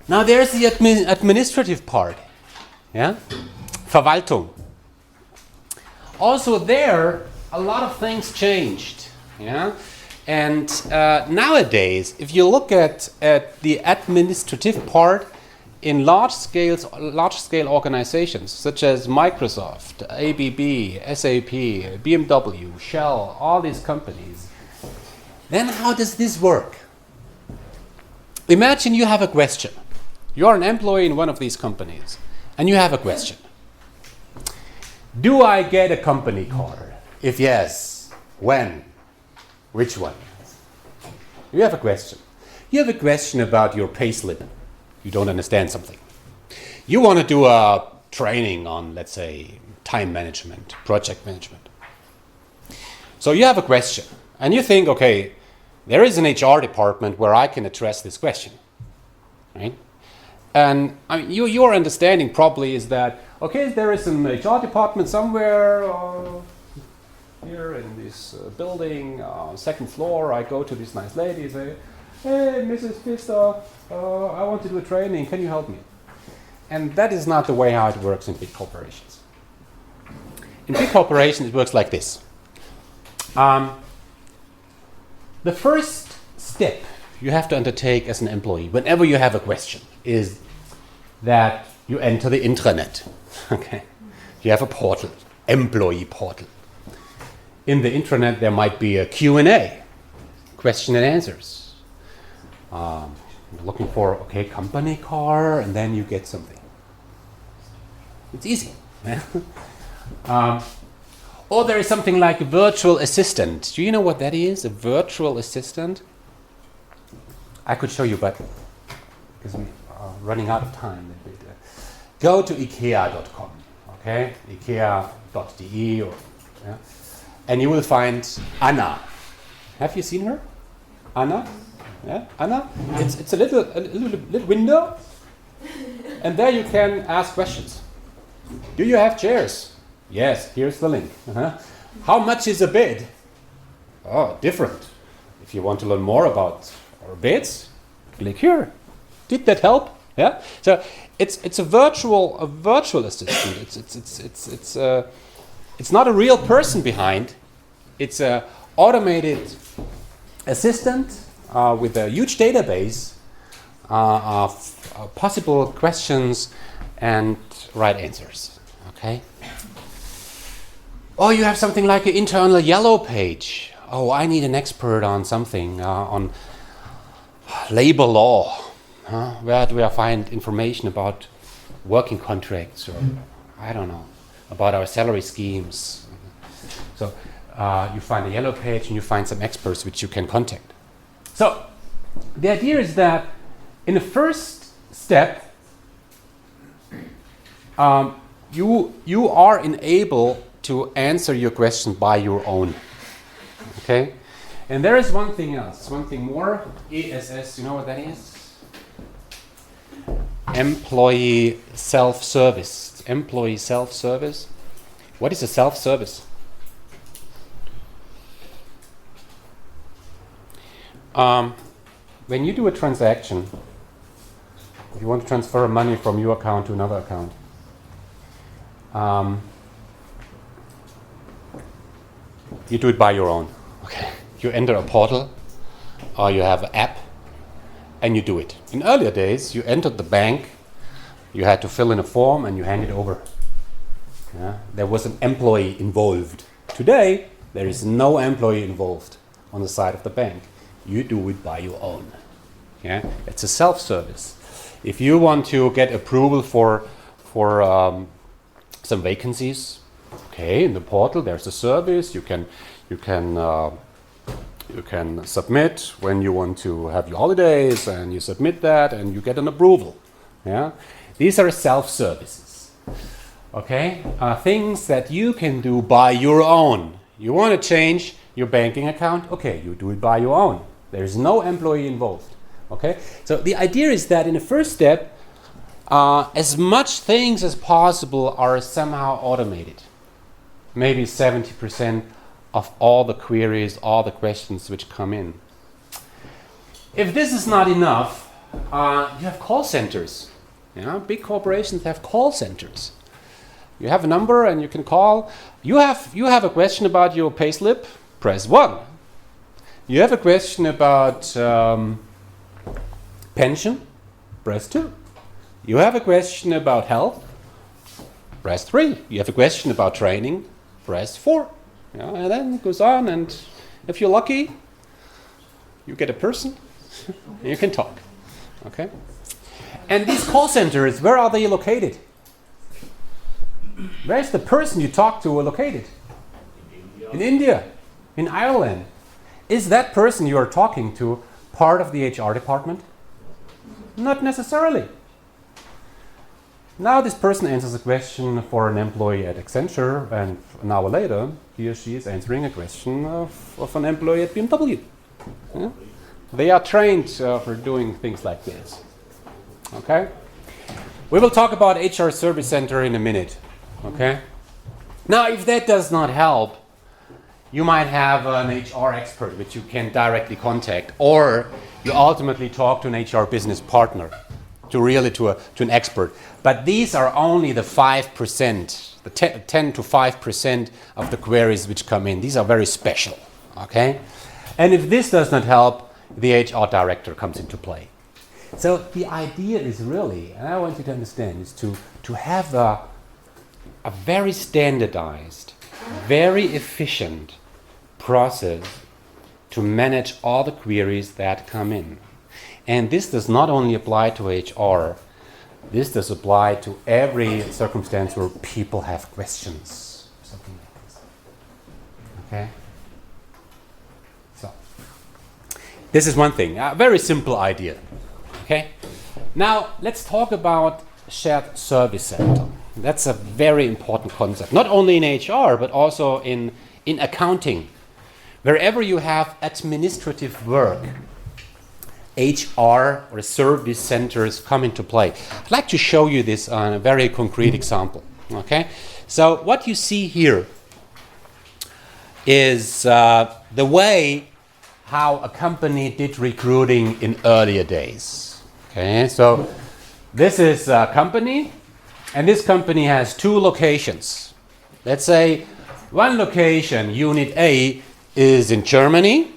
Now there's the administrative part, Verwaltung. Also there, a lot of things changed, And nowadays, if you look at the administrative part in large scale organizations such as Microsoft, ABB, SAP, BMW, Shell, all these companies, then how does this work? Imagine you have a question. You're an employee in one of these companies, and you have a question. Do I get a company car? If yes, when? Which one? You have a question. You have a question about your payslip. You don't understand something. You want to do a training on, let's say, time management, project management. So you have a question, and you think, okay, there is an HR department where I can address this question, right? And I mean, your understanding probably is that, okay, there is an HR department somewhere here in this building, second floor. I go to this nice lady, say, hey, Mrs. Pfister, I want to do a training. Can you help me? And that is not the way how it works in big corporations. In big corporations, it works like this. The first step you have to undertake as an employee, whenever you have a question, is that you enter the intranet. Okay, you have a portal, employee portal. In the intranet, there might be a Q&A, question and answers. You're looking for, okay, company car, and then you get something. It's easy. Or there is something like a virtual assistant. Do you know what that is, a virtual assistant? I could show you, but because we are running out of time. Go to ikea.com, okay? ikea.de, and you will find Anna. Have you seen her? Anna? Yeah, Anna? It's a little window, and there you can ask questions. Do you have chairs? Yes, here's the link. How much is a bed? Oh, different. If you want to learn more about our beds, click here. Did that help? Yeah. So it's a virtual assistant. It's not a real person behind. It's a automated assistant with a huge database of possible questions and right answers. Okay. Or you have something like an internal yellow page. Oh, I need an expert on something, on labor law. Where do I find information about working contracts, or I don't know, about our salary schemes? So you find a yellow page and you find some experts which you can contact. So the idea is that in the first step, you are enabled to answer your question by your own. Okay? And there is one thing else, one thing more. ESS, you know what that is? Employee self-service. Employee self-service. What is a self-service? When you do a transaction, if you want to transfer money from your account to another account, you do it by your own. Okay. You enter a portal or you have an app and you do it. In earlier days, you entered the bank, you had to fill in a form and you hand it over. Yeah? There was an employee involved. Today, there is no employee involved on the side of the bank. You do it by your own. Yeah? It's a self-service. If you want to get approval for some vacancies, okay, in the portal there's a service. You can submit when you want to have your holidays, and you submit that, and you get an approval. Yeah, these are self-services. Okay, things that you can do by your own. You want to change your banking account? Okay, you do it by your own. There is no employee involved. Okay, so the idea is that in the first step, as much things as possible are somehow automated. Maybe 70% of all the queries, all the questions which come in. If this is not enough, you have call centers. Yeah? Big corporations have call centers. You have a number and you can call. You have a question about your payslip, press 1. You have a question about pension, press 2. You have a question about health, press 3. You have a question about training, press 4. Yeah, and then it goes on, and if you're lucky, you get a person, and you can talk. Okay? And these call centers, where are they located? Where's the person you talk to located? In India, in Ireland. Is that person you are talking to part of the HR department? Not necessarily. Now this person answers a question for an employee at Accenture, and an hour later, he or she is answering a question of an employee at BMW. Yeah? They are trained for doing things like this. Okay? We will talk about HR Service Center in a minute. Okay? Now, if that does not help, you might have an HR expert which you can directly contact, or you ultimately talk to an HR business partner, to an expert. But these are only the 5%, the 10 to 5% of the queries which come in. These are very special, okay? And if this does not help, the HR director comes into play. So the idea is really, and I want you to understand, is to have a very standardized, very efficient process to manage all the queries that come in. And this does not only apply to HR, this does apply to every circumstance where people have questions. Something like this. Okay? So, this is one thing, a very simple idea. Okay? Now, let's talk about shared service center. That's a very important concept, not only in HR, but also in accounting. Wherever you have administrative work, HR or service centers come into play. I'd like to show you this on a very concrete example. Okay, so what you see here is the way how a company did recruiting in earlier days. Okay, so this is a company, and this company has 2 locations. Let's say one location, Unit A, is in Germany.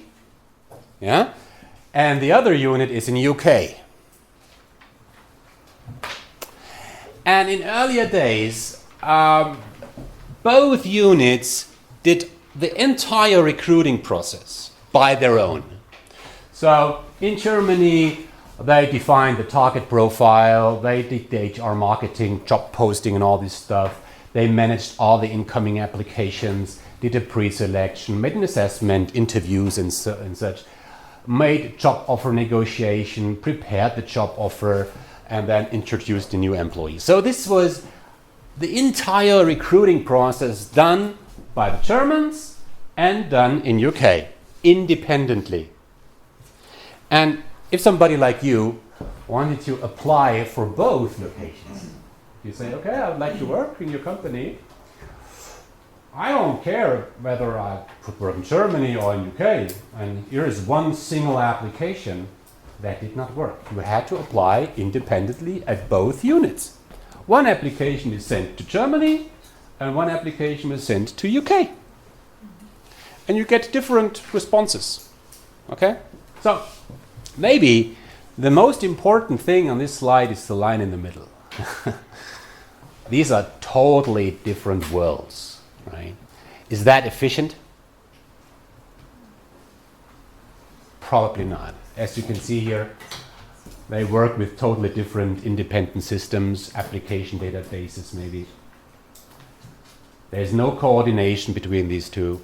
Yeah. And the other unit is in UK. And in earlier days, both units did the entire recruiting process by their own. So in Germany, they defined the target profile, they did the HR marketing, job posting and all this stuff. They managed all the incoming applications, did a pre-selection, made an assessment, interviews and such. Made job offer negotiation, prepared the job offer, and then introduced the new employee. So this was the entire recruiting process done by the Germans and done in UK, independently. And if somebody like you wanted to apply for both locations, you say, okay, I would like to work in your company. I don't care whether I could work in Germany or in UK, and here is one single application that did not work. You had to apply independently at both units. One application is sent to Germany, and one application is sent to UK. And you get different responses. Okay? So, maybe the most important thing on this slide is the line in the middle. These are totally different worlds, right? Is that efficient? Probably not. As you can see here, they work with totally different independent systems, application databases maybe. There's no coordination between these two.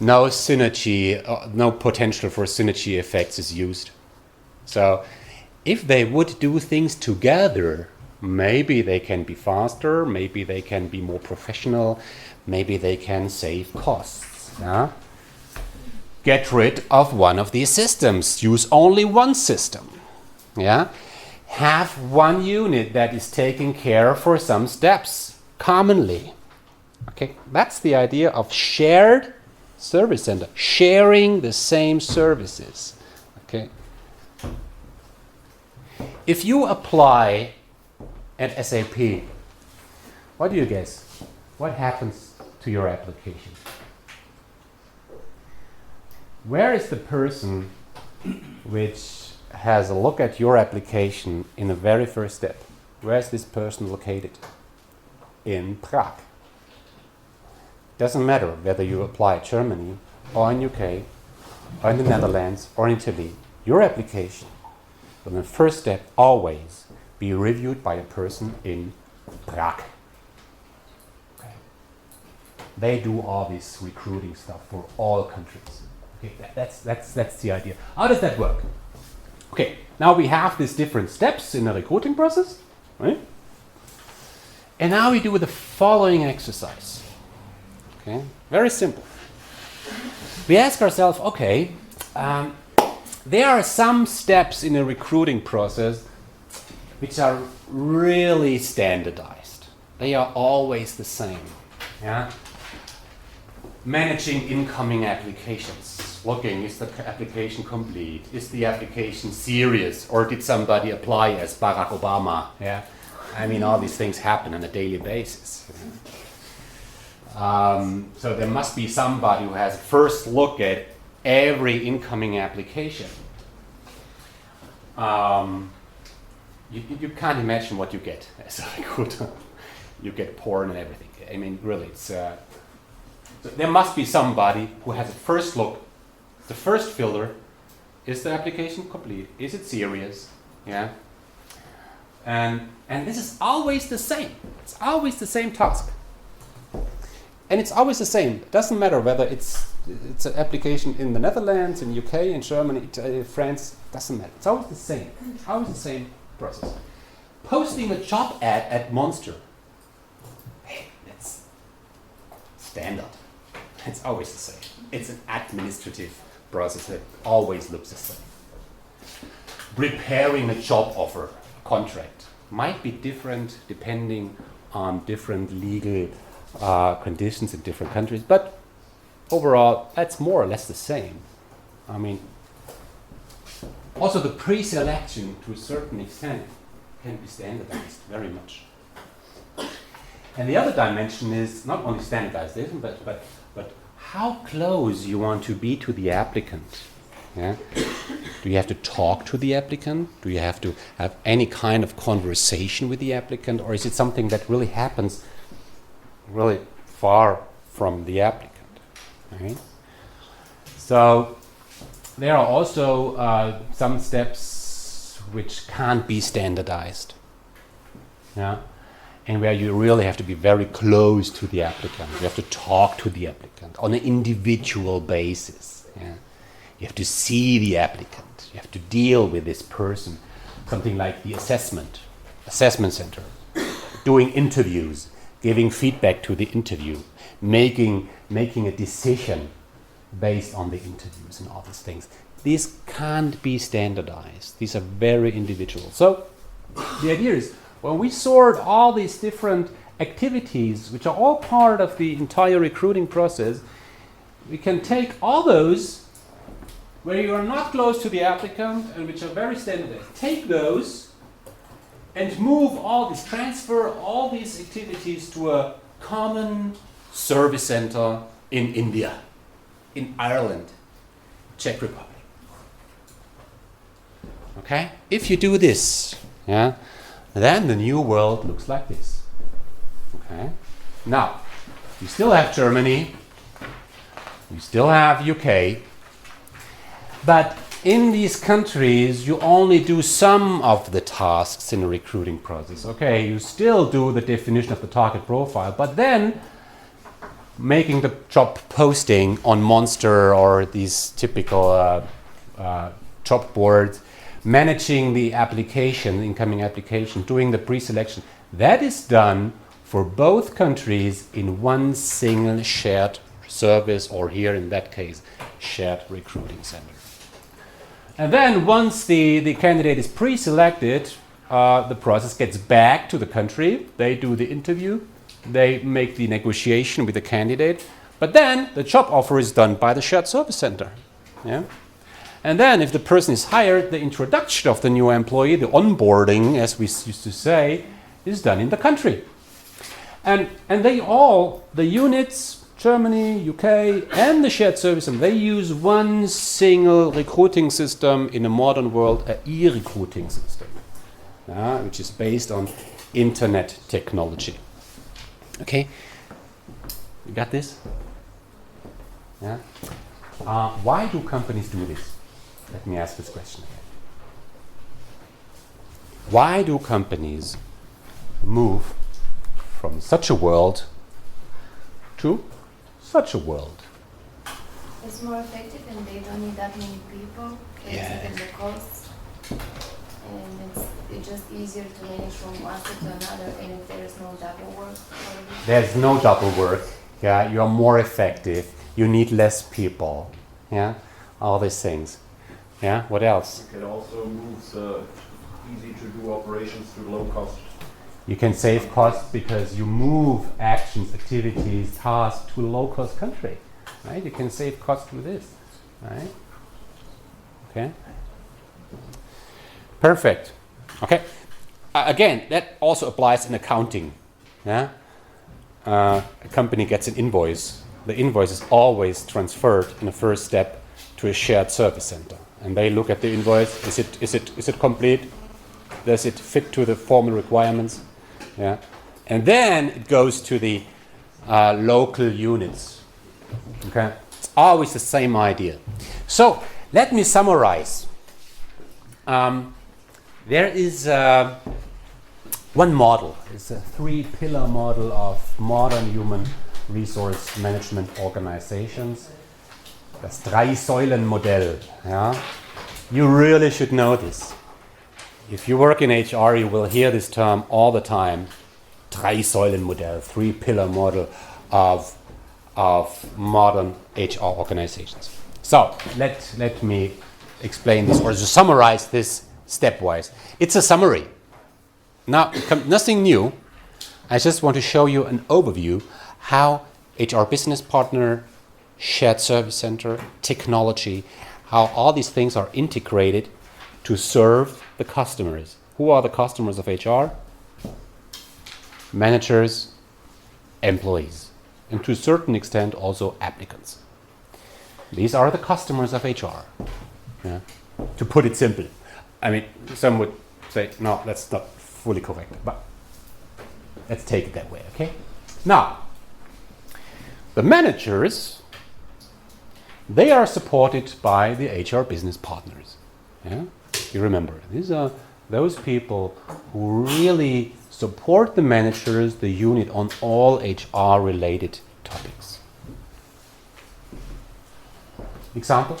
No synergy, no potential for synergy effects is used. So if they would do things together, maybe they can be faster, maybe they can be more professional, maybe they can save costs. Yeah? Get rid of one of these systems. Use only one system. Yeah? Have one unit that is taking care for some steps commonly. Okay, that's the idea of shared service center, sharing the same services. Okay. If you apply at SAP, what do you guess? What happens to your application? Where is the person which has a look at your application in the very first step? Where is this person located? In Prague. Doesn't matter whether you apply in Germany or in UK or in the Netherlands or in Italy. Your application will in the first step always be reviewed by a person in Prague. Okay. They do all this recruiting stuff for all countries. Okay, that's the idea. How does that work? Okay, now we have these different steps in the recruiting process, right? And now we do the following exercise. Okay, very simple. We ask ourselves, okay, there are some steps in a recruiting process which are really standardized. They are always the same. Yeah? Managing incoming applications. Looking, is the application complete? Is the application serious? Or did somebody apply as Barack Obama? Yeah? I mean, all these things happen on a daily basis. So there must be somebody who has a first look at every incoming application. You can't imagine what you get as a recruiter. You get porn and everything. I mean, really, it's so there must be somebody who has a first look. The first filter: is the application complete? Is it serious? Yeah. And this is always the same. It's always the same task. And it's always the same. It doesn't matter whether it's an application in the Netherlands, in UK, in Germany, France. Doesn't matter. It's always the same. It's always the same process. Posting a job ad at Monster. Hey, that's standard. It's always the same. It's an administrative process that always looks the same. Preparing a job offer, contract, might be different depending on different legal conditions in different countries, but overall, that's more or less the same. I mean, also the pre-selection to a certain extent can be standardized very much. And the other dimension is not only standardization, but how close you want to be to the applicant. Yeah? Do you have to talk to the applicant? Do you have to have any kind of conversation with the applicant? Or is it something that really happens really far from the applicant? Right? So there are also some steps which can't be standardized. Yeah? And where you really have to be very close to the applicant. You have to talk to the applicant on an individual basis. Yeah? You have to see the applicant. You have to deal with this person. Something like the assessment center, doing interviews, giving feedback to the interview, making a decision based on the interviews and all these things. These can't be standardized. These are very individual. So the idea is, when we sort all these different activities, which are all part of the entire recruiting process, we can take all those where you are not close to the applicant and which are very standardized. Take those and move all this, transfer all these activities to a common service center in India, in Ireland, Czech Republic. Okay? If you do this, yeah, then the new world looks like this. Okay? Now, we still have Germany, we still have UK, but in these countries, you only do some of the tasks in the recruiting process. Okay, you still do the definition of the target profile, but then making the job posting on Monster or these typical job boards, managing the application, incoming application, doing the pre-selection, that is done for both countries in one single shared service, or here in that case, shared recruiting center. And then once the candidate is pre-selected, the process gets back to the country. They do the interview, they make the negotiation with the candidate, but then the job offer is done by the shared service center. Yeah? And then if the person is hired, the introduction of the new employee, the onboarding, as we used to say, is done in the country. And they all, the units, Germany, UK, and the shared service, and they use one single recruiting system in a modern world, an e-recruiting system, which is based on internet technology. Okay, you got this? Yeah. Why do companies do this? Let me ask this question again. Why do companies move from such a world to such a world? It's more effective and they don't need that many people. They save the costs. And it's just easier to manage from one step to another, and if there's no double work. There's no double work. Yeah, you're more effective. You need less people. Yeah, all these things. Yeah, what else? You can also move easy to do operations to low cost. You can save costs because you move actions, activities, tasks to a low-cost country, right? You can save costs with this, right? Okay. Perfect. Okay. Again, that also applies in accounting. Yeah. A company gets an invoice. The invoice is always transferred in the first step to a shared service center, and they look at the invoice. Is it complete? Does it fit to the formal requirements? Yeah, and then it goes to the local units. Okay, it's always the same idea. So let me summarize. There is one model. It's a 3-pillar model of modern human resource management organizations. Das 3-Säulen-Modell. Yeah, you really should know this. If you work in HR, you will hear this term all the time. 3-Säulen-Modell, 3-pillar model of modern HR organizations. So let me explain this, or to summarize this stepwise. It's a summary. Now, nothing new. I just want to show you an overview how HR business partner, shared service center, technology, how all these things are integrated to serve the customers. Who are the customers of HR? Managers, employees, and to a certain extent also applicants. These are the customers of HR. Yeah. To put it simple. I mean, some would say, no, that's not fully correct, but let's take it that way, okay? Now, the managers, they are supported by the HR business partners. Yeah? You remember, these are those people who really support the managers, the unit, on all HR-related topics. Example?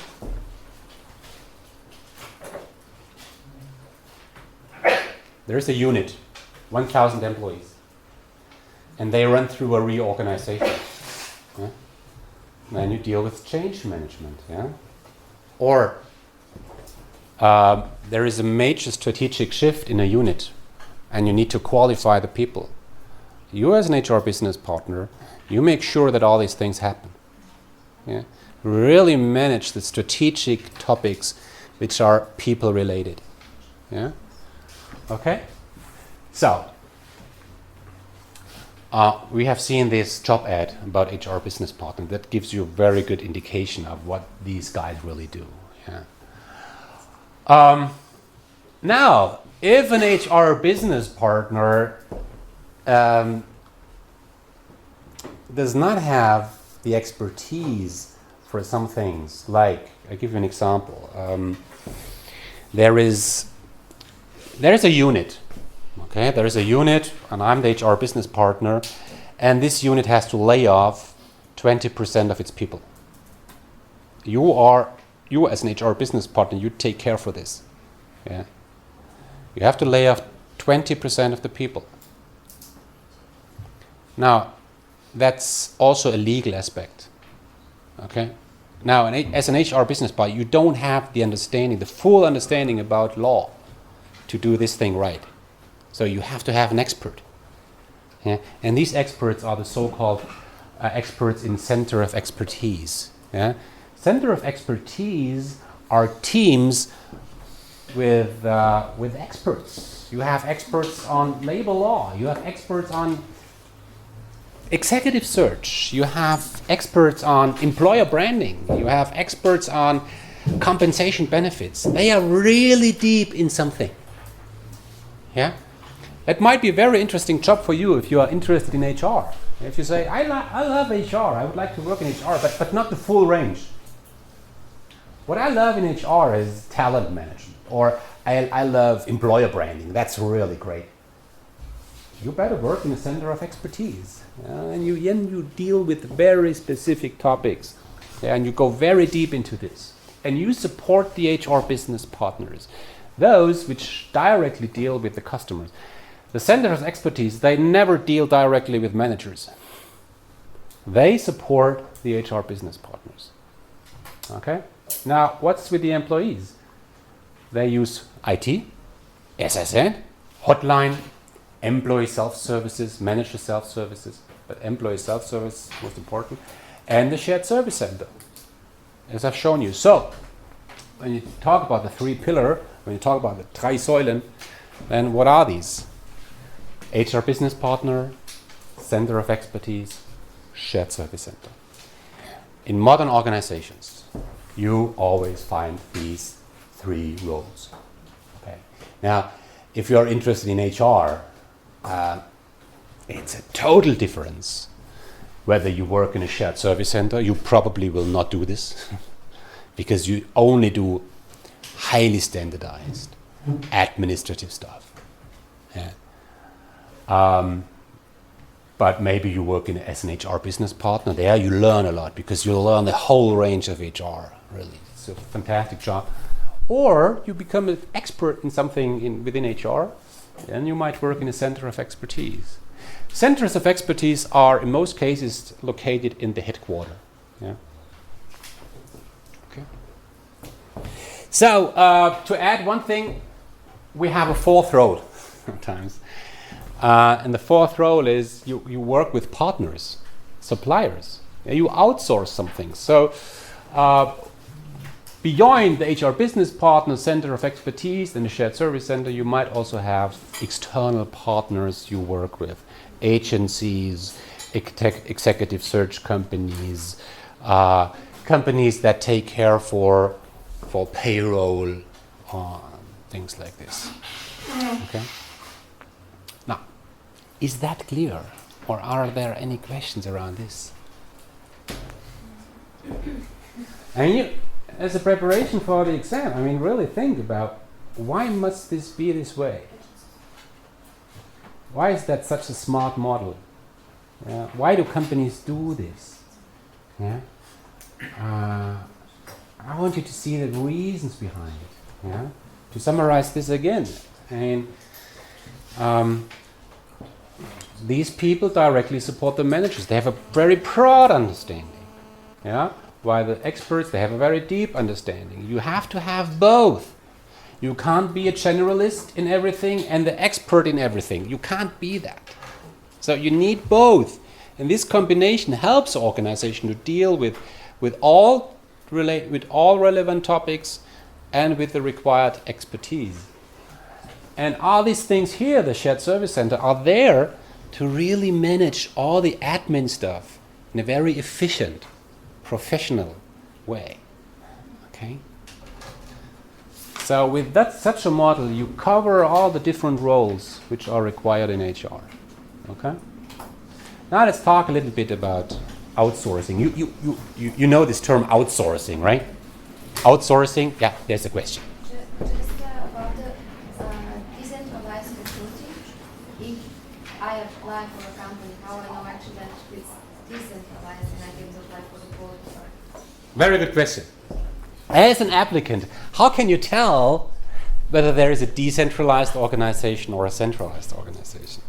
There's a unit, 1,000 employees, and they run through a reorganization. Yeah? Then you deal with change management. Yeah? Or there is a major strategic shift in a unit, and you need to qualify the people. you as an HR business partner, you make sure that all these things happen. Yeah? Really manage the strategic topics which are people related. Yeah? Okay? So, we have seen this job ad about HR business partner. That gives you a very good indication of what these guys really do. Yeah? Now, if an HR business partner does not have the expertise for some things, like, I'll give you an example. There is a unit. Okay, there is a unit, and I'm the HR business partner, and this unit has to lay off 20% of its people. You as an HR business partner, you take care for this. Yeah, you have to lay off 20% of the people. Now, that's also a legal aspect. Okay, now as an HR business partner, you don't have the understanding, the full understanding about law to do this thing right. So you have to have an expert. Yeah? And these experts are the so-called experts in center of expertise. Yeah? Center of expertise are teams with experts. You have experts on labor law. You have experts on executive search. You have experts on employer branding. You have experts on compensation benefits. They are really deep in something. Yeah? It might be a very interesting job for you if you are interested in HR. If you say, I love HR, I would like to work in HR, but not the full range. What I love in HR is talent management, or I love employer branding. That's really great. You better work in a center of expertise. And you deal with very specific topics. And you go very deep into this. And you support the HR business partners, those which directly deal with the customers. The center of expertise, they never deal directly with managers. They support the HR business partners. Okay? Now, what's with the employees? They use IT, SSN, hotline, employee self-services, manager self-services, but employee self-service is most important, and the shared service center, as I've shown you. So, when you talk about the three pillar, when you talk about the drei Säulen, then what are these? HR business partner, center of expertise, shared service center. In modern organizations, you always find these three roles. Okay. Now, if you're interested in HR, it's a total difference whether you work in a shared service center. You probably will not do this because you only do highly standardized administrative stuff. Yeah. But maybe you work as an HR business partner. There you learn a lot because you learn the whole range of HR, really. It's a fantastic job. Or you become an expert in something within HR, and you might work in a center of expertise. Centers of expertise are, in most cases, located in the headquarters. Yeah? Okay. So, to add one thing, we have a fourth role sometimes. And the fourth role is you work with partners, suppliers. Yeah, you outsource something. So, beyond the HR business partner center of expertise and the shared service center, you might also have external partners you work with, agencies, executive search companies, companies that take care for payroll, things like this. Okay. Now, is that clear, or are there any questions around this? And as a preparation for the exam, really think about why must this be this way? Why is that such a smart model? Why do companies do this? Yeah? I want you to see the reasons behind it. Yeah? To summarize this again, and these people directly support the managers. They have a very broad understanding. Yeah? While the experts, they have a very deep understanding. You have to have both. You can't be a generalist in everything and the expert in everything. You can't be that. So you need both. And this combination helps the organization to deal with all relevant topics and with the required expertise. And all these things here, the shared service center, are there to really manage all the admin stuff in a very efficient, professional way. Okay? So with such a model, you cover all the different roles which are required in HR. Okay? Now let's talk a little bit about outsourcing. You know this term outsourcing, right? Outsourcing? Yeah, there's a question. Just about the decentralized recruiting. If I apply for a company, how I know actually that it's decentralized and I can apply for the board? Very good question. As an applicant, how can you tell whether there is a decentralized organization or a centralized organization?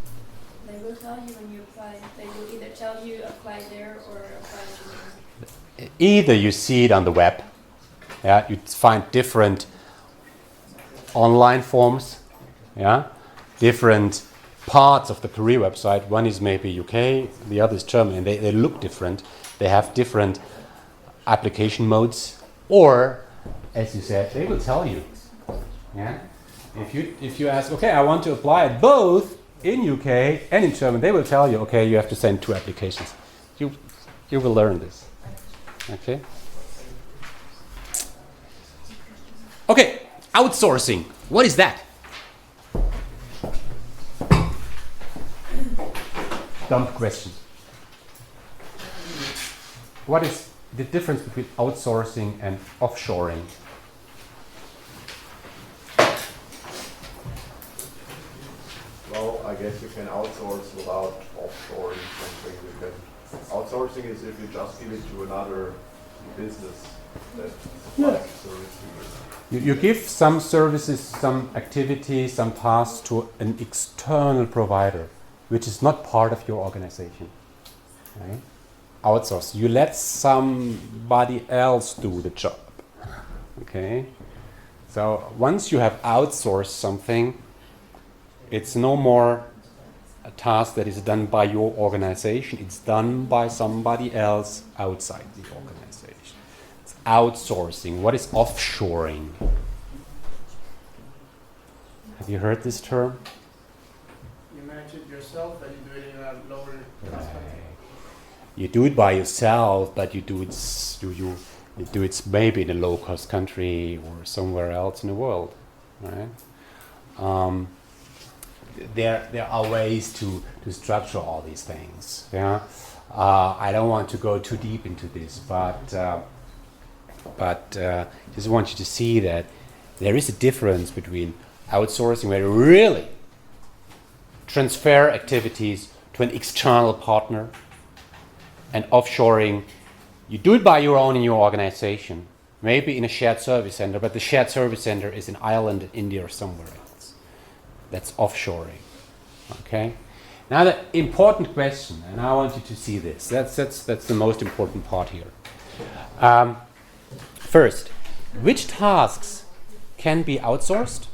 They will tell you when you apply. They will either tell you apply there or apply to. Either you see it on the web, yeah, you find different online forms, yeah, different parts of the career website. One is maybe UK, the other is German, and they look different. They have different application modes, or as you said, they will tell you. Yeah, if you ask, okay, I want to apply at both in UK and in German, they will tell you, okay, you have to send 2 applications. You will learn this. Okay. Okay, outsourcing. What is that? Dumb question. What is the difference between outsourcing and offshoring? Well, I guess you can outsource without offshoring something. Outsourcing is if you just give it to another business that supplies the service to you. You give some services, some activities, some tasks to an external provider, which is not part of your organization. Okay? Outsource. You let somebody else do the job. Okay? So once you have outsourced something, it's no more a task that is done by your organization. It's done by somebody else outside the organization. It's outsourcing. What is offshoring? Have you heard this term? You manage it yourself, and you do it in a lower cost country. You do it by yourself, but you do it maybe in a low-cost country or somewhere else in the world, right? There are ways to structure all these things. Yeah, I don't want to go too deep into this, but just want you to see that there is a difference between outsourcing, where you really transfer activities to an external partner, and offshoring. You do it by your own in your organization, maybe in a shared service center, but the shared service center is in Ireland, India, or somewhere else. That's offshoring. Okay. Now the important question, and I want you to see this. That's the most important part here. First, which tasks can be outsourced?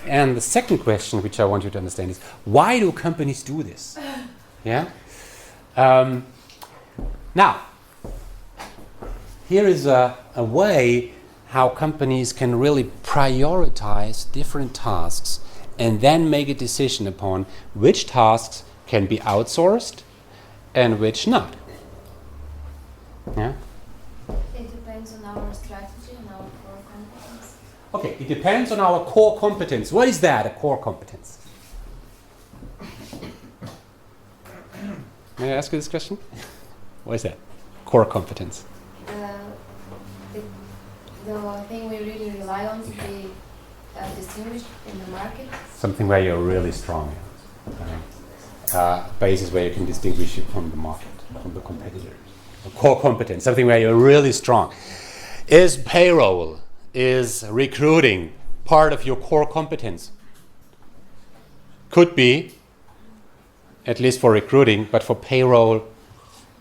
And the second question, which I want you to understand, is why do companies do this? Yeah. Now, here is a way how companies can really prioritize different tasks and then make a decision upon which tasks can be outsourced and which not. Yeah? It depends on our strategy and our core competence. Okay, it depends on our core competence. What is that, a core competence? May I ask you this question? What is that? Core competence. The thing we really rely on to be distinguished in the market. Something where you're really strong. Basis where you can distinguish it from the market, from the competitors. A core competence, something where you're really strong. Is payroll, is recruiting part of your core competence? Could be, at least for recruiting, but for payroll,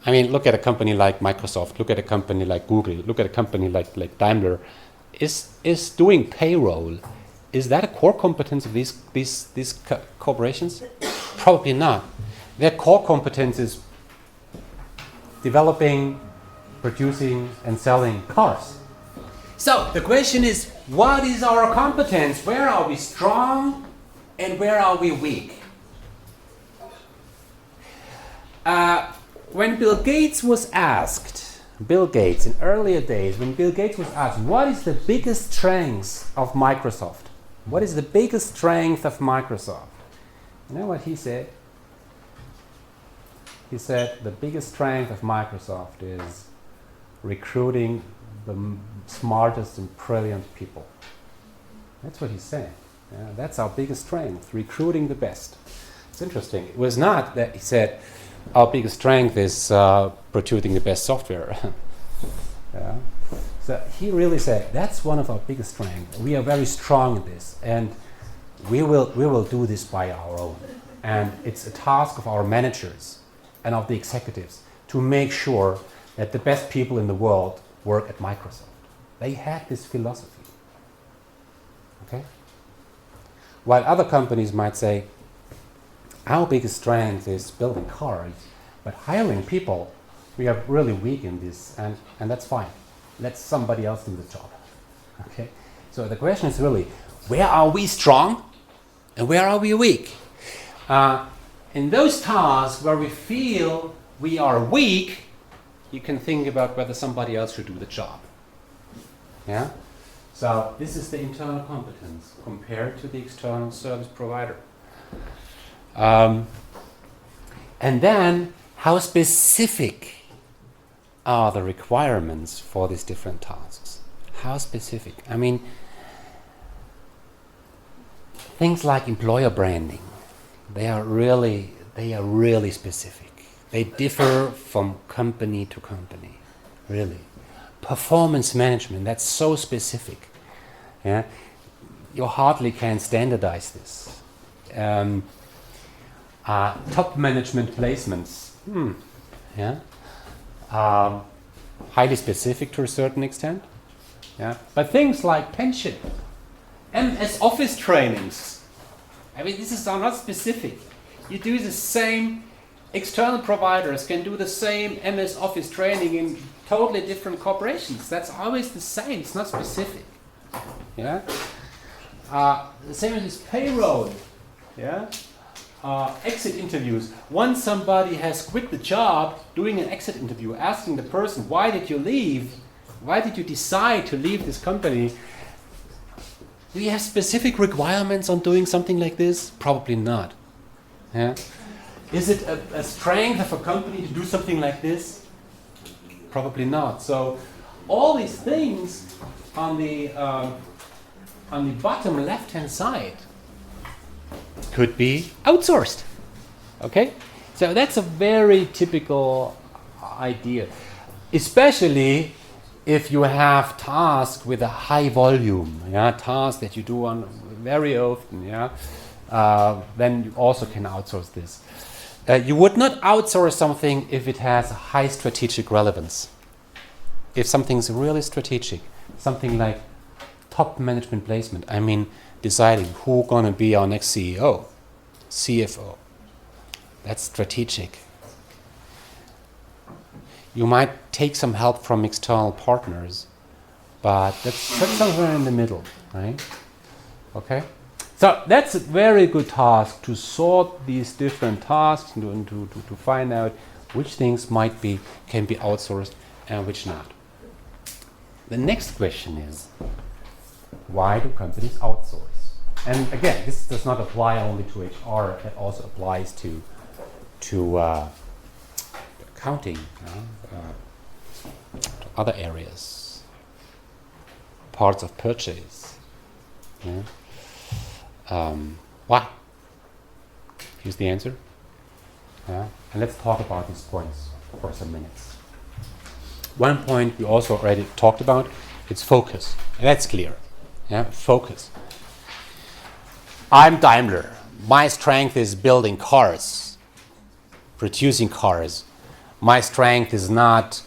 I mean, look at a company like Microsoft, look at a company like Google, look at a company like Daimler. Is doing payroll, is that a core competence of these corporations? Probably not. Their core competence is developing, producing, and selling cars. So the question is, what is our competence? Where are we strong and where are we weak? When Bill Gates was asked, in earlier days, when Bill Gates was asked, what is the biggest strength of Microsoft? What is the biggest strength of Microsoft? You know what he said? He said the biggest strength of Microsoft is recruiting the smartest and brilliant people. That's what he said. Yeah, that's our biggest strength, recruiting the best. It's interesting. It was not that he said our biggest strength is producing the best software. Yeah. So he really said that's one of our biggest strengths. We are very strong in this, and we will do this by our own. And it's a task of our managers and of the executives to make sure that the best people in the world work at Microsoft. They had this philosophy. Okay? While other companies might say, our biggest strength is building cars, but hiring people, we are really weak in this, and that's fine. Let somebody else do the job. Okay? So the question is really, where are we strong and where are we weak? In those tasks where we feel we are weak, you can think about whether somebody else should do the job. Yeah? So this is the internal competence compared to the external service provider. And then, how specific are the requirements for these different tasks? How specific? I mean, things like employer branding, they are really specific. They differ from company to company, really. Performance management, that's so specific. Yeah? You hardly can standardize this. Top management placements, yeah, highly specific to a certain extent. Yeah, but things like pension, MS Office trainings. I mean, these are not specific. You do the same. External providers can do the same MS Office training in totally different corporations. That's always the same. It's not specific. Yeah. The same as payroll. Yeah. Exit interviews. Once somebody has quit the job, doing an exit interview, asking the person, why did you leave? Why did you decide to leave this company? Do you have specific requirements on doing something like this? Probably not. Yeah? Is it a strength of a company to do something like this? Probably not. So all these things on the bottom left-hand side could be outsourced. Okay? So that's a very typical idea. Especially if you have tasks with a high volume, yeah, tasks that you do on very often, yeah, then you also can outsource this. You would not outsource something if it has a high strategic relevance. If something's really strategic, something like top management placement, I mean deciding who's going to be our next CEO, CFO, that's strategic. You might take some help from external partners, but that's somewhere in the middle, right? Okay? So that's a very good task to sort these different tasks and to find out which things can be outsourced and which not. The next question is, why do companies outsource? And again, this does not apply only to HR, it also applies to accounting, to other areas, parts of purchase. Yeah. Why? Here's the answer. Yeah. And let's talk about these points for some minutes. One point we also already talked about, it's focus. And that's clear. Yeah, focus. I'm Daimler. My strength is building cars, producing cars. My strength is not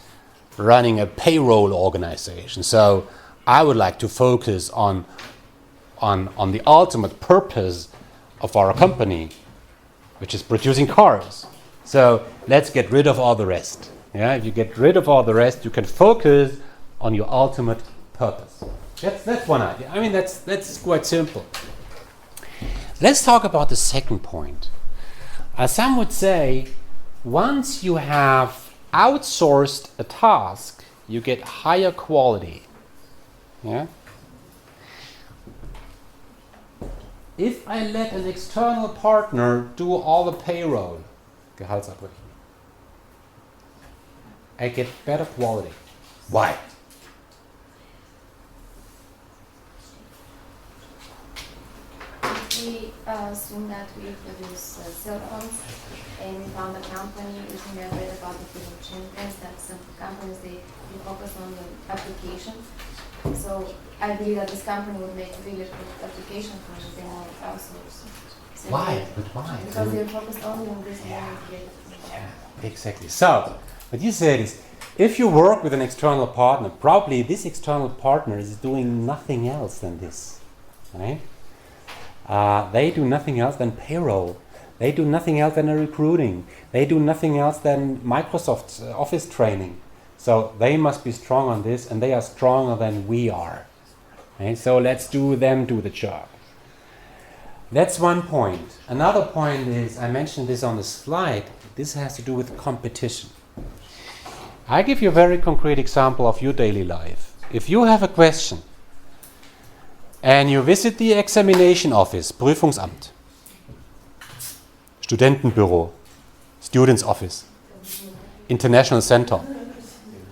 running a payroll organization. So I would like to focus on the ultimate purpose of our company, which is producing cars. So let's get rid of all the rest. Yeah, if you get rid of all the rest, you can focus on your ultimate purpose. That's one idea. I mean, that's quite simple. Let's talk about the second point. Some would say, once you have outsourced a task, you get higher quality. Yeah. If I let an external partner do all the payroll, Gehaltsabrechnung, I get better quality. Why? We assume that we produce cell phones, and we found a company which we have read about the film champions, that some companies they focus on the application. So I believe that this company would make bigger application for us than our outsource. So Why? But why? because they're focused only on this one. Yeah, exactly. So, what you said is, if you work with an external partner, probably this external partner is doing nothing else than this, right? They do nothing else than payroll. They do nothing else than recruiting. They do nothing else than Microsoft Office training. So they must be strong on this, and they are stronger than we are. Right? So let's do the job. That's one point. Another point is, I mentioned this on the slide, this has to do with competition. I give you a very concrete example of your daily life. If you have a question and you visit the examination office, Prüfungsamt, Studentenbüro, Students Office, International Center,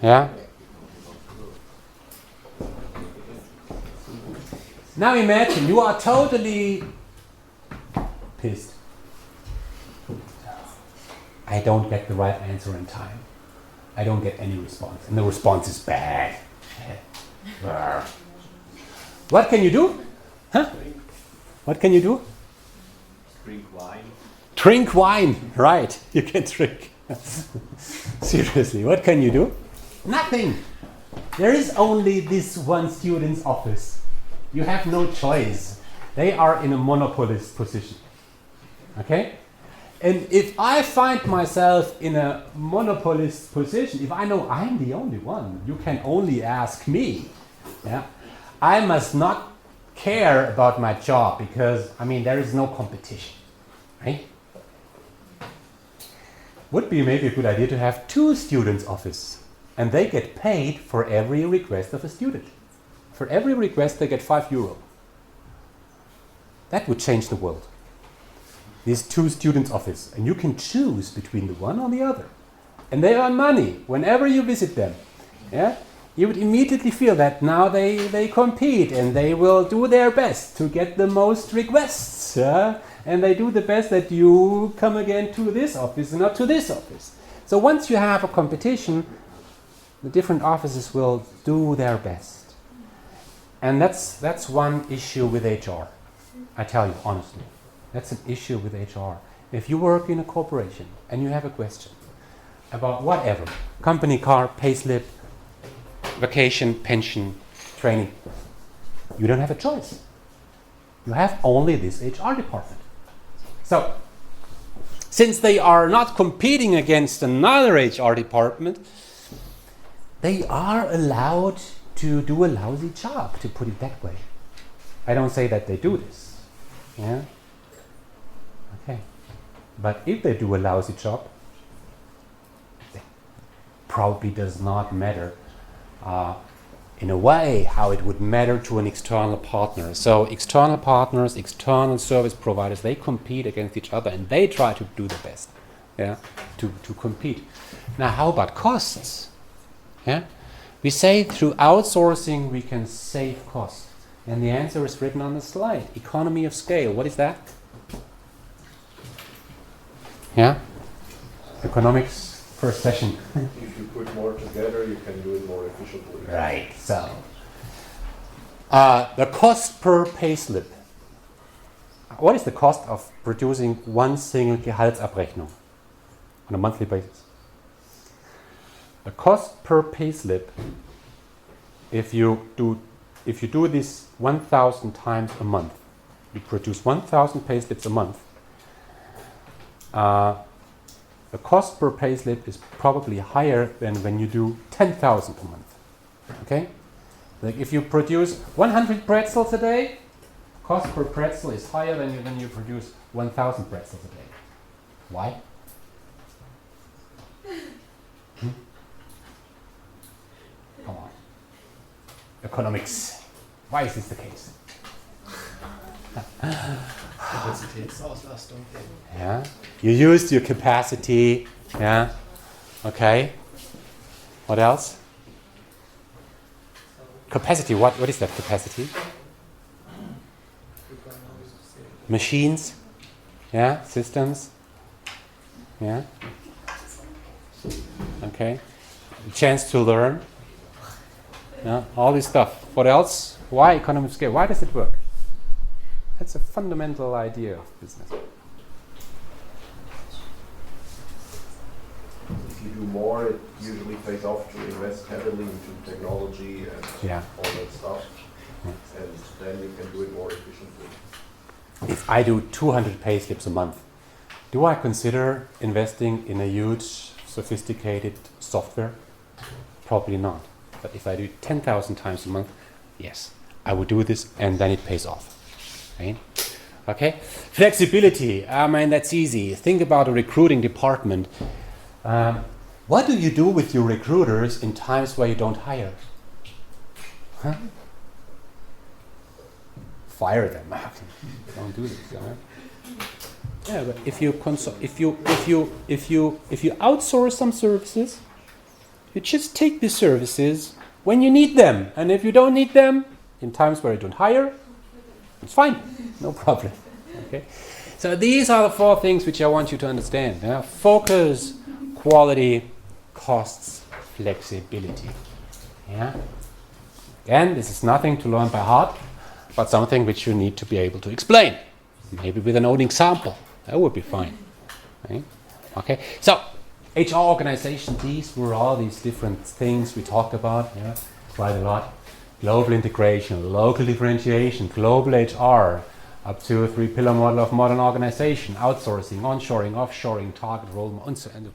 yeah? Now imagine you are totally pissed. I don't get the right answer in time. I don't get any response. And the response is bad. What can you do? Huh? What can you do? Drink wine. Drink wine. Right. You can drink. Seriously, what can you do? Nothing. There is only this one student's office. You have no choice. They are in a monopolist position. Okay? And if I find myself in a monopolist position, if I know I'm the only one, you can only ask me. Yeah? I must not care about my job because, I mean, there is no competition. Right? Would be maybe a good idea to have two students' office, and they get paid for every request of a student. For every request they get €5. That would change the world. These two students' office, and you can choose between the one or the other. And they earn money whenever you visit them. Yeah? You would immediately feel that now they compete and they will do their best to get the most requests. Yeah? And they do the best that you come again to this office and not to this office. So once you have a competition, the different offices will do their best. And that's one issue with HR. I tell you honestly. That's an issue with HR. If you work in a corporation and you have a question about whatever, company car, payslip, vacation, pension, training, you don't have a choice. You have only this HR department. So, since they are not competing against another HR department, they are allowed to do a lousy job, to put it that way. I don't say that they do this. Yeah? Okay. But if they do a lousy job, it probably does not matter in a way how it would matter to an external partner. So external partners, external service providers, they compete against each other and they try to do the best, yeah, to compete. Now, how about costs? Yeah, we say through outsourcing we can save costs, and the answer is written on the slide. Economy of scale. What is that? Yeah, economics. First session. If you put more together, you can do it more efficiently. Right. So, the cost per payslip. What is the cost of producing one single Gehaltsabrechnung on a monthly basis? The cost per payslip, if you do this 1,000 times a month, you produce 1,000 payslips a month. the cost per payslip is probably higher than when you do 10,000 a month. Okay? Like if you produce 100 pretzels a day, cost per pretzel is higher than when you produce 1,000 pretzels a day. Why? Come on. Economics. Why is this the case? Kapazitätsauslastung. Yeah. You used your capacity. Yeah. Okay. What else? Capacity. What is that capacity? Machines. Yeah. Systems. Yeah. Okay. Chance to learn. Yeah. All this stuff. What else? Why economy of scale? Why does it work? That's a fundamental idea of business. If you do more, it usually pays off to invest heavily into technology and all that stuff. And then you can do it more efficiently. If I do 200 pay slips a month, do I consider investing in a huge, sophisticated software? Probably not. But if I do 10,000 times a month, yes, I would do this and then it pays off. Right? Okay? Flexibility. I mean, that's easy. Think about a recruiting department. What do you do with your recruiters in times where you don't hire? Huh? Fire them. Don't do this. Right? Yeah, but if you outsource some services, you just take the services when you need them, and if you don't need them in times where you don't hire, it's fine, no problem. Okay, so these are the 4 things which I want you to understand. Yeah? Focus, quality, costs, flexibility. Yeah. Again, this is nothing to learn by heart, but something which you need to be able to explain. Maybe with an own example. That would be fine. Right? Okay. So, HR organization, these were all these different things we talked about, yeah, quite a lot. Global integration, local differentiation, global HR, up to a 3-pillar model of modern organization, outsourcing, onshoring, offshoring, target role, and so on.